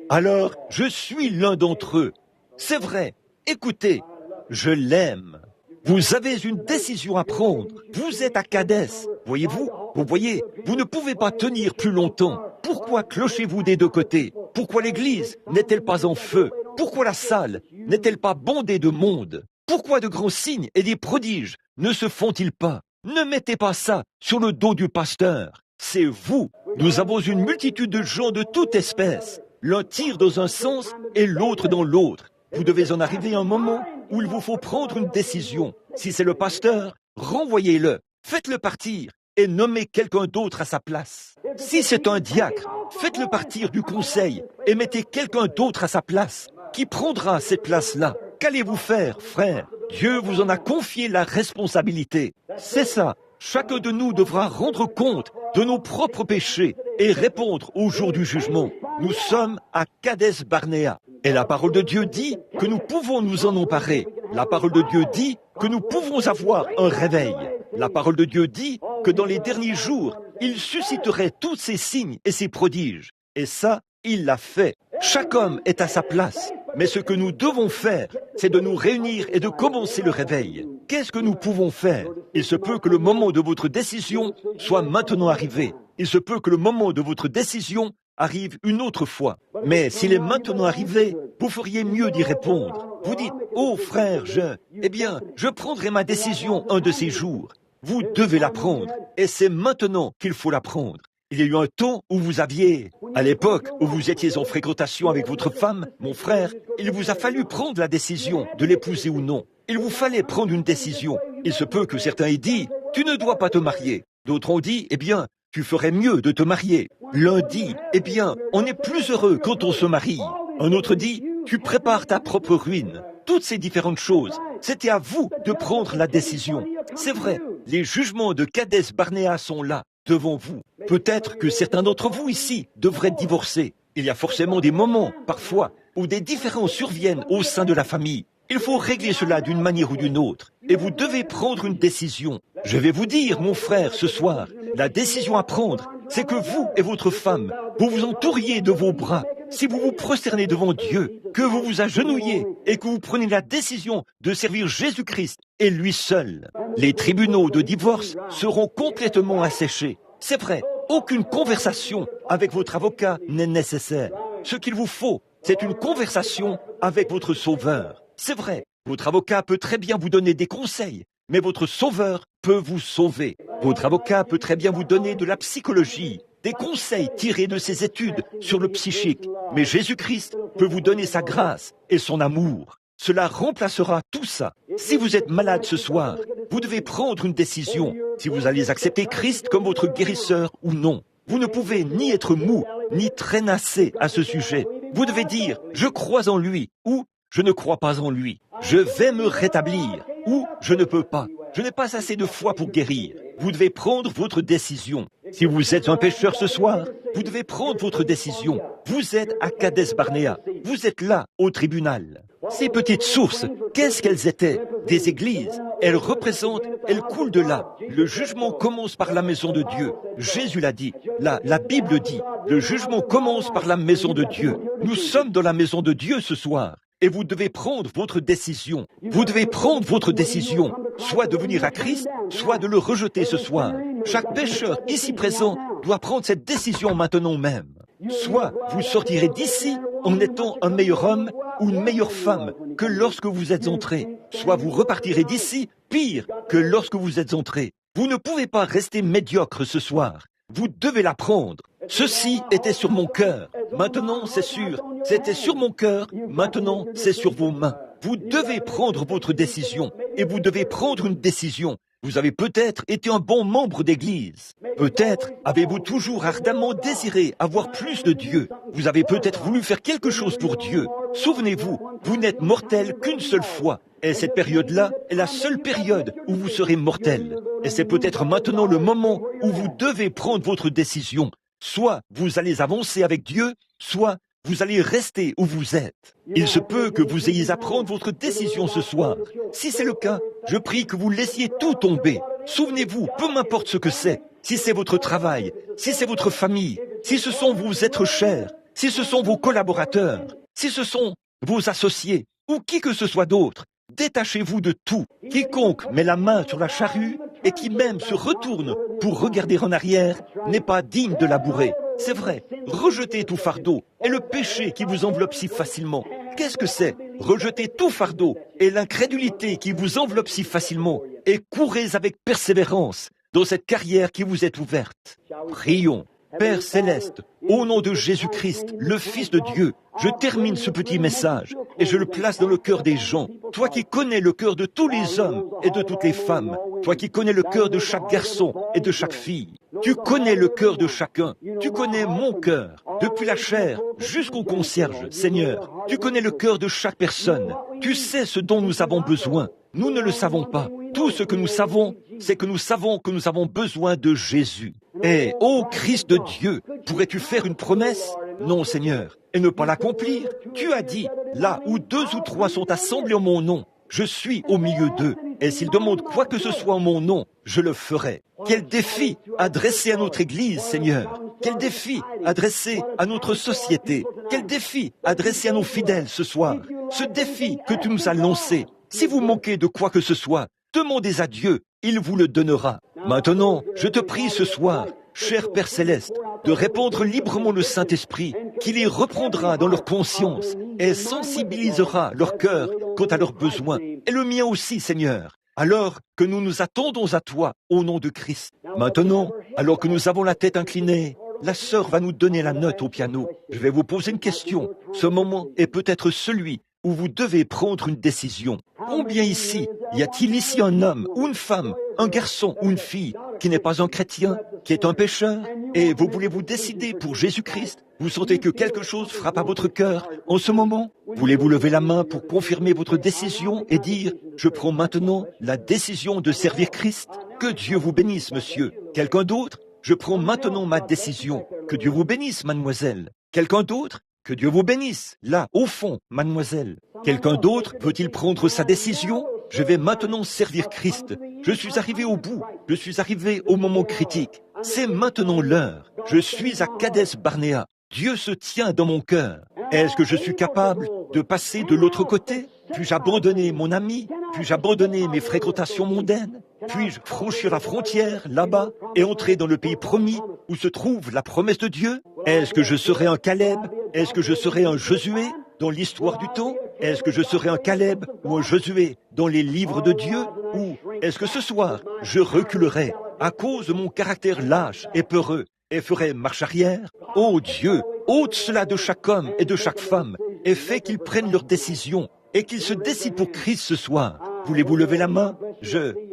S1: alors je suis l'un d'entre eux. C'est vrai, écoutez, je l'aime. Vous avez une décision à prendre. Vous êtes à Kadès. Voyez-vous, vous ne pouvez pas tenir plus longtemps. Pourquoi clochez-vous des deux côtés? Pourquoi l'église n'est-elle pas en feu? Pourquoi la salle n'est-elle pas bondée de monde? Pourquoi de grands signes et des prodiges ne se font-ils pas? Ne mettez pas ça sur le dos du pasteur. C'est vous. Nous avons une multitude de gens de toute espèce. L'un tire dans un sens et l'autre dans l'autre. Vous devez en arriver à un moment où il vous faut prendre une décision. Si c'est le pasteur, renvoyez-le, faites-le partir et nommez quelqu'un d'autre à sa place. Si c'est un diacre, faites-le partir du conseil et mettez quelqu'un d'autre à sa place. Qui prendra cette place-là? Qu'allez-vous faire, frère? Dieu vous en a confié la responsabilité. C'est ça. Chacun de nous devra rendre compte de nos propres péchés et répondre au jour du jugement. Nous sommes à Kadès Barnéa. Et la parole de Dieu dit que nous pouvons nous en emparer. La parole de Dieu dit que nous pouvons avoir un réveil. La parole de Dieu dit que dans les derniers jours, il susciterait tous ces signes et ces prodiges. Et ça, il l'a fait. Chaque homme est à sa place. Mais ce que nous devons faire, c'est de nous réunir et de commencer le réveil. Qu'est-ce que nous pouvons faire? Il se peut que le moment de votre décision soit maintenant arrivé. Il se peut que le moment de votre décision arrive une autre fois. Mais s'il est maintenant arrivé, vous feriez mieux d'y répondre. Vous dites, « Oh frère, je prendrai ma décision un de ces jours. » Vous devez la prendre, et c'est maintenant qu'il faut la prendre. Il y a eu un temps où vous aviez, à l'époque où vous étiez en fréquentation avec votre femme, mon frère, il vous a fallu prendre la décision de l'épouser ou non. Il vous fallait prendre une décision. Il se peut que certains aient dit, « Tu ne dois pas te marier. » D'autres ont dit, « Eh bien, tu ferais mieux de te marier. » L'un dit, « Eh bien, on est plus heureux quand on se marie. » Un autre dit, « Tu prépares ta propre ruine. » Toutes ces différentes choses, c'était à vous de prendre la décision. C'est vrai, les jugements de Kadès Barnéa sont là, devant vous. Peut-être que certains d'entre vous ici devraient divorcer. Il y a forcément des moments, parfois, où des différends surviennent au sein de la famille. Il faut régler cela d'une manière ou d'une autre. Et vous devez prendre une décision. Je vais vous dire, mon frère, ce soir, la décision à prendre, c'est que vous et votre femme, vous vous entouriez de vos bras. Si vous vous prosternez devant Dieu, que vous vous agenouillez et que vous prenez la décision de servir Jésus-Christ et lui seul, les tribunaux de divorce seront complètement asséchés. C'est vrai, aucune conversation avec votre avocat n'est nécessaire. Ce qu'il vous faut, c'est une conversation avec votre Sauveur. C'est vrai, votre avocat peut très bien vous donner des conseils, mais votre Sauveur peut vous sauver. Votre avocat peut très bien vous donner de la psychologie, des conseils tirés de ses études sur le psychique. Mais Jésus-Christ peut vous donner sa grâce et son amour. Cela remplacera tout ça. Si vous êtes malade ce soir, vous devez prendre une décision. Si vous allez accepter Christ comme votre guérisseur ou non. Vous ne pouvez ni être mou, ni traînasser à ce sujet. Vous devez dire « Je crois en lui » ou « Je ne crois pas en lui ». Je vais me rétablir ou je ne peux pas. Je n'ai pas assez de foi pour guérir. Vous devez prendre votre décision. Si vous êtes un pécheur ce soir, vous devez prendre votre décision. Vous êtes à Kadès Barnéa. Vous êtes là, au tribunal. Ces petites sources, qu'est-ce qu'elles étaient? Des églises. Elles représentent, elles coulent de là. Le jugement commence par la maison de Dieu. Jésus l'a dit. La Bible dit. Le jugement commence par la maison de Dieu. Nous sommes dans la maison de Dieu ce soir. Et vous devez prendre votre décision. Vous devez prendre votre décision, soit de venir à Christ, soit de le rejeter ce soir. Chaque pécheur ici présent doit prendre cette décision maintenant même. Soit vous sortirez d'ici en étant un meilleur homme ou une meilleure femme que lorsque vous êtes entré. Soit vous repartirez d'ici pire que lorsque vous êtes entré. Vous ne pouvez pas rester médiocre ce soir. Vous devez la prendre. Ceci était sur mon cœur. Maintenant, c'est sûr. C'était sur mon cœur. Maintenant, c'est sur vos mains. Vous devez prendre votre décision. Et vous devez prendre une décision. Vous avez peut-être été un bon membre d'église. Peut-être avez-vous toujours ardemment désiré avoir plus de Dieu. Vous avez peut-être voulu faire quelque chose pour Dieu. Souvenez-vous, vous n'êtes mortel qu'une seule fois. Et cette période-là est la seule période où vous serez mortel. Et c'est peut-être maintenant le moment où vous devez prendre votre décision. Soit vous allez avancer avec Dieu, soit vous allez rester où vous êtes. Il se peut que vous ayez à prendre votre décision ce soir. Si c'est le cas, je prie que vous laissiez tout tomber. Souvenez-vous, peu m'importe ce que c'est, si c'est votre travail, si c'est votre famille, si ce sont vos êtres chers, si ce sont vos collaborateurs, si ce sont vos associés, ou qui que ce soit d'autre, détachez-vous de tout. Quiconque met la main sur la charrue et qui même se retourne pour regarder en arrière n'est pas digne de labourer. C'est vrai, rejetez tout fardeau et le péché qui vous enveloppe si facilement. Qu'est-ce que c'est? Rejetez tout fardeau et l'incrédulité qui vous enveloppe si facilement et courez avec persévérance dans cette carrière qui vous est ouverte. Prions. Père Céleste, au nom de Jésus-Christ, le Fils de Dieu, je termine ce petit message et je le place dans le cœur des gens. Toi qui connais le cœur de tous les hommes et de toutes les femmes, toi qui connais le cœur de chaque garçon et de chaque fille, tu connais le cœur de chacun, tu connais mon cœur, depuis la chair jusqu'au concierge, Seigneur. Tu connais le cœur de chaque personne, tu sais ce dont nous avons besoin. Nous ne le savons pas. Tout ce que nous savons, c'est que nous savons que nous avons besoin de Jésus. Et, ô Christ de Dieu, pourrais-tu faire une promesse? Non, Seigneur, et ne pas l'accomplir. Tu as dit, là où 2 ou 3 sont assemblés en mon nom, je suis au milieu d'eux. Et s'ils demandent quoi que ce soit en mon nom, je le ferai. Quel défi adressé à notre Église, Seigneur. Quel défi adressé à notre société. Quel défi adressé à nos fidèles ce soir. Ce défi que tu nous as lancé. Si vous manquez de quoi que ce soit, demandez à Dieu, il vous le donnera. Maintenant, je te prie ce soir, cher Père Céleste, de répandre librement le Saint-Esprit, qui les reprendra dans leur conscience et sensibilisera leur cœur quant à leurs besoins, et le mien aussi, Seigneur, alors que nous nous attendons à toi au nom de Christ. Maintenant, alors que nous avons la tête inclinée, la sœur va nous donner la note au piano. Je vais vous poser une question. Ce moment est peut-être celui où vous devez prendre une décision. Combien ici, y a-t-il ici un homme ou une femme, un garçon ou une fille qui n'est pas un chrétien, qui est un pécheur, et vous voulez vous décider pour Jésus-Christ? Vous sentez que quelque chose frappe à votre cœur en ce moment? Voulez-vous lever la main pour confirmer votre décision et dire « Je prends maintenant la décision de servir Christ ». Que Dieu vous bénisse, monsieur. Quelqu'un d'autre? Je prends maintenant ma décision. Que Dieu vous bénisse, mademoiselle. Quelqu'un d'autre? Que Dieu vous bénisse, là, au fond, mademoiselle. Quelqu'un d'autre peut-il prendre sa décision? Je vais maintenant servir Christ. Je suis arrivé au bout. Je suis arrivé au moment critique. C'est maintenant l'heure. Je suis à Kadesh Barnéa. Dieu se tient dans mon cœur. Est-ce que je suis capable de passer de l'autre côté? Puis-je abandonner mon ami? Puis-je abandonner mes fréquentations mondaines? Puis-je franchir la frontière, là-bas, et entrer dans le pays promis, où se trouve la promesse de Dieu? Est-ce que je serai un Caleb? Est-ce que je serai un Josué dans l'histoire du temps? Est-ce que je serai un Caleb ou un Josué dans les livres de Dieu? Ou est-ce que ce soir, je reculerai à cause de mon caractère lâche et peureux et ferai marche arrière? Ô Dieu, ôte cela de chaque homme et de chaque femme et fais qu'ils prennent leurs décisions et qu'ils se décident pour Christ ce soir. Voulez-vous lever la main?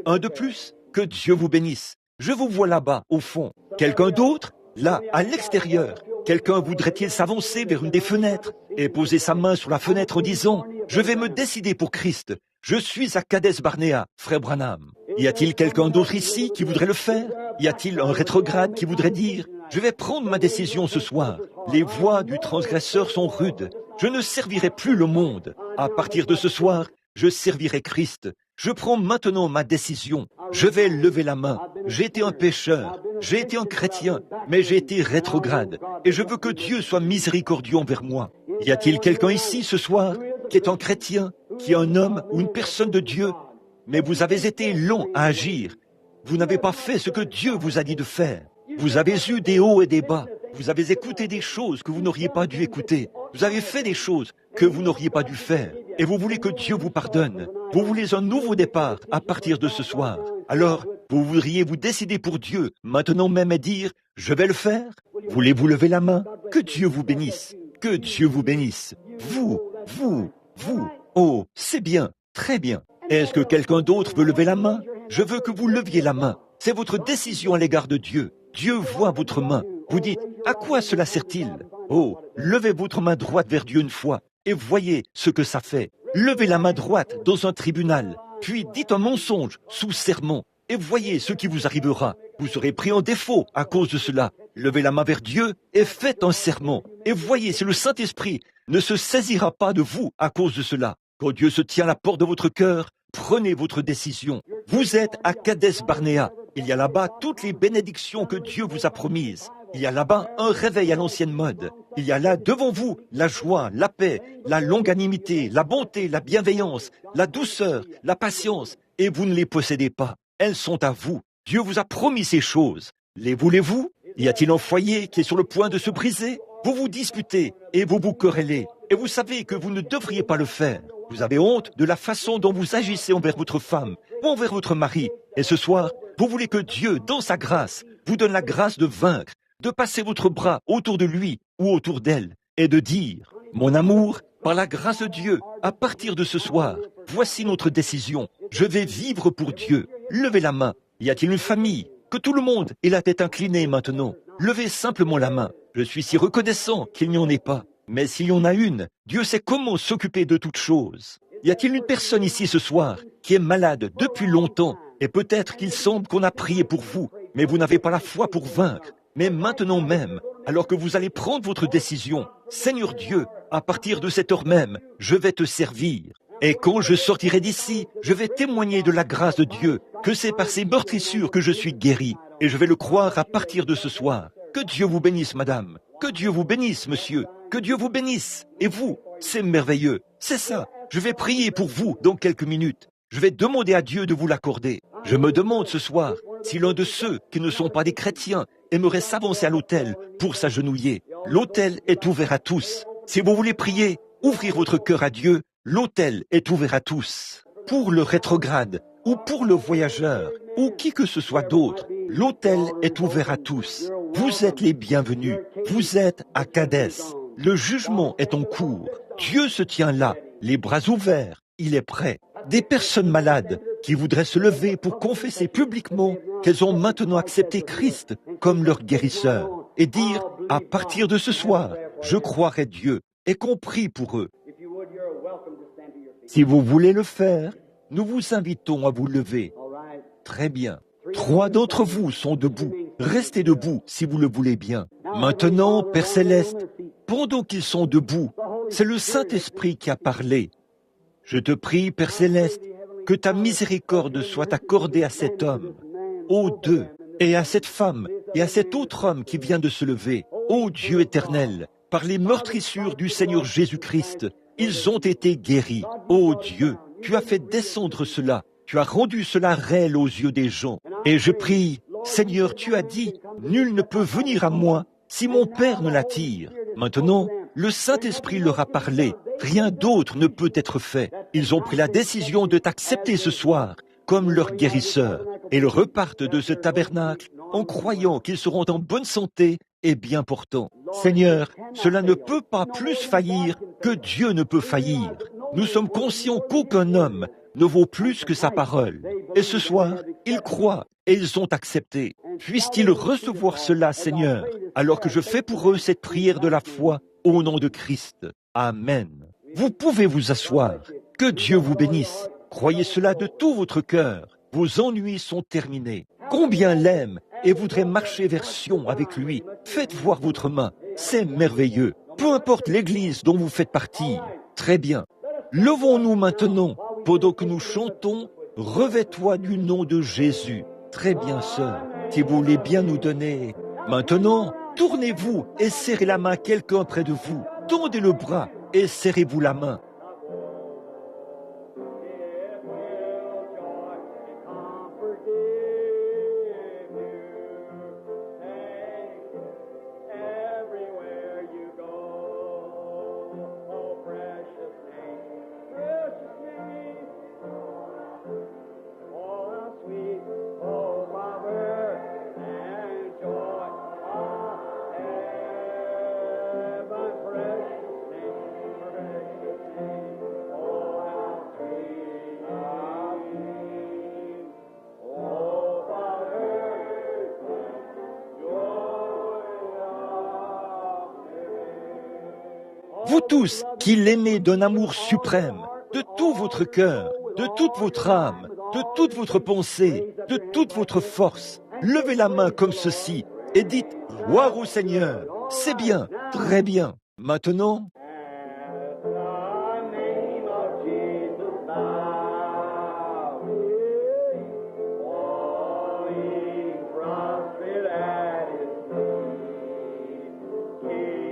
S1: Un de plus? Que Dieu vous bénisse. Je vous vois là-bas, au fond. Quelqu'un d'autre? Là, à l'extérieur. Quelqu'un voudrait-il s'avancer vers une des fenêtres et poser sa main sur la fenêtre en disant « Je vais me décider pour Christ. Je suis à Kadesh Barnéa, frère Branham. » Y a-t-il quelqu'un d'autre ici qui voudrait le faire? Y a-t-il un rétrograde qui voudrait dire « Je vais prendre ma décision ce soir. Les voies du transgresseur sont rudes. Je ne servirai plus le monde. À partir de ce soir, je servirai Christ. Je prends maintenant ma décision. Je vais lever la main. J'ai été un pécheur. J'ai été un chrétien, mais j'ai été rétrograde. Et je veux que Dieu soit miséricordieux envers moi. Y a-t-il quelqu'un ici ce soir qui est un chrétien, qui est un homme ou une personne de Dieu, mais vous avez été long à agir. Vous n'avez pas fait ce que Dieu vous a dit de faire. Vous avez eu des hauts et des bas. Vous avez écouté des choses que vous n'auriez pas dû écouter. Vous avez fait des choses que vous n'auriez pas dû faire. Et vous voulez que Dieu vous pardonne. Vous voulez un nouveau départ à partir de ce soir. Alors, vous voudriez vous décider pour Dieu, maintenant même et dire « Je vais le faire ». Voulez-vous lever la main? Que Dieu vous bénisse. Que Dieu vous bénisse. Vous. Oh, c'est bien, très bien. Est-ce que quelqu'un d'autre veut lever la main? Je veux que vous leviez la main. C'est votre décision à l'égard de Dieu. Dieu voit votre main. Vous dites, à quoi cela sert-il? Oh, levez votre main droite vers Dieu une fois et voyez ce que ça fait. Levez la main droite dans un tribunal, puis dites un mensonge sous sermon et voyez ce qui vous arrivera. Vous serez pris en défaut à cause de cela. Levez la main vers Dieu et faites un sermon et voyez si le Saint-Esprit ne se saisira pas de vous à cause de cela. Quand Dieu se tient à la porte de votre cœur, prenez votre décision. Vous êtes à Kadesh Barnéa. Il y a là-bas toutes les bénédictions que Dieu vous a promises. Il y a là-bas un réveil à l'ancienne mode. Il y a là devant vous la joie, la paix, la longanimité, la bonté, la bienveillance, la douceur, la patience. Et vous ne les possédez pas. Elles sont à vous. Dieu vous a promis ces choses. Les voulez-vous? Y a-t-il un foyer qui est sur le point de se briser? Vous vous disputez et vous vous querellez. Et vous savez que vous ne devriez pas le faire. Vous avez honte de la façon dont vous agissez envers votre femme ou envers votre mari. Et ce soir, vous voulez que Dieu, dans sa grâce, vous donne la grâce de vaincre, de passer votre bras autour de lui ou autour d'elle et de dire, mon amour, par la grâce de Dieu, à partir de ce soir, voici notre décision. Je vais vivre pour Dieu. Levez la main. Y a-t-il une famille? Que tout le monde ait la tête inclinée maintenant. Levez simplement la main. Je suis si reconnaissant qu'il n'y en ait pas. Mais s'il y en a une, Dieu sait comment s'occuper de toutes choses. Y a-t-il une personne ici ce soir qui est malade depuis longtemps et peut-être qu'il semble qu'on a prié pour vous, mais vous n'avez pas la foi pour vaincre. Mais maintenant même, alors que vous allez prendre votre décision, Seigneur Dieu, à partir de cette heure même, je vais te servir. Et quand je sortirai d'ici, je vais témoigner de la grâce de Dieu, que c'est par ces meurtrissures que je suis guéri. Et je vais le croire à partir de ce soir. Que Dieu vous bénisse, madame. Que Dieu vous bénisse, monsieur. Que Dieu vous bénisse. Et vous, c'est merveilleux. C'est ça. Je vais prier pour vous dans quelques minutes. Je vais demander à Dieu de vous l'accorder. Je me demande ce soir si l'un de ceux qui ne sont pas des chrétiens aimerait s'avancer à l'autel pour s'agenouiller. L'autel est ouvert à tous. Si vous voulez prier, ouvrir votre cœur à Dieu, l'autel est ouvert à tous. Pour le rétrograde, ou pour le voyageur, ou qui que ce soit d'autre, l'autel est ouvert à tous. Vous êtes les bienvenus. Vous êtes à Kadès. Le jugement est en cours. Dieu se tient là, les bras ouverts. Il est prêt. Des personnes malades qui voudraient se lever pour confesser publiquement qu'elles ont maintenant accepté Christ comme leur guérisseur et dire, à partir de ce soir, je croirai Dieu et qu'on prie pour eux. Si vous voulez le faire, nous vous invitons à vous lever. Très bien. 3 d'entre vous sont debout. Restez debout si vous le voulez bien. Maintenant, Père Céleste, pendant qu'ils sont debout, c'est le Saint-Esprit qui a parlé. Je te prie, Père Céleste, que ta miséricorde soit accordée à cet homme, aux deux, et à cette femme, et à cet autre homme qui vient de se lever. Ô Dieu éternel, par les meurtrissures du Seigneur Jésus-Christ, ils ont été guéris. Ô Dieu, tu as fait descendre cela, tu as rendu cela réel aux yeux des gens. Et je prie, Seigneur, tu as dit, nul ne peut venir à moi si mon Père ne l'attire. Maintenant, le Saint-Esprit leur a parlé. Rien d'autre ne peut être fait. Ils ont pris la décision de t'accepter ce soir comme leur guérisseur. Et ils repartent de ce tabernacle en croyant qu'ils seront en bonne santé et bien portants. Seigneur, cela ne peut pas plus faillir que Dieu ne peut faillir. Nous sommes conscients qu'aucun homme ne vaut plus que sa parole. Et ce soir, ils croient et ils ont accepté. Puissent-ils recevoir cela, Seigneur, alors que je fais pour eux cette prière de la foi au nom de Christ. Amen. Vous pouvez vous asseoir. Que Dieu vous bénisse. Croyez cela de tout votre cœur. Vos ennuis sont terminés. Combien l'aime et voudrait marcher vers Sion avec lui. Faites voir votre main. C'est merveilleux. Peu importe l'église dont vous faites partie. Très bien. Levons-nous maintenant pendant que nous chantons « Revêt-toi du nom de Jésus ». Très bien, sœur. Si vous voulez bien nous donner. Maintenant, tournez-vous et serrez la main à quelqu'un près de vous. Tendez le bras et serrez-vous la main. Vous tous qui l'aimez d'un amour suprême, de tout votre cœur, de toute votre âme, de toute votre pensée, de toute votre force, levez la main comme ceci et dites « Gloire au Seigneur ». C'est bien, très bien. Maintenant,
S2: Falling prostrate at his feet,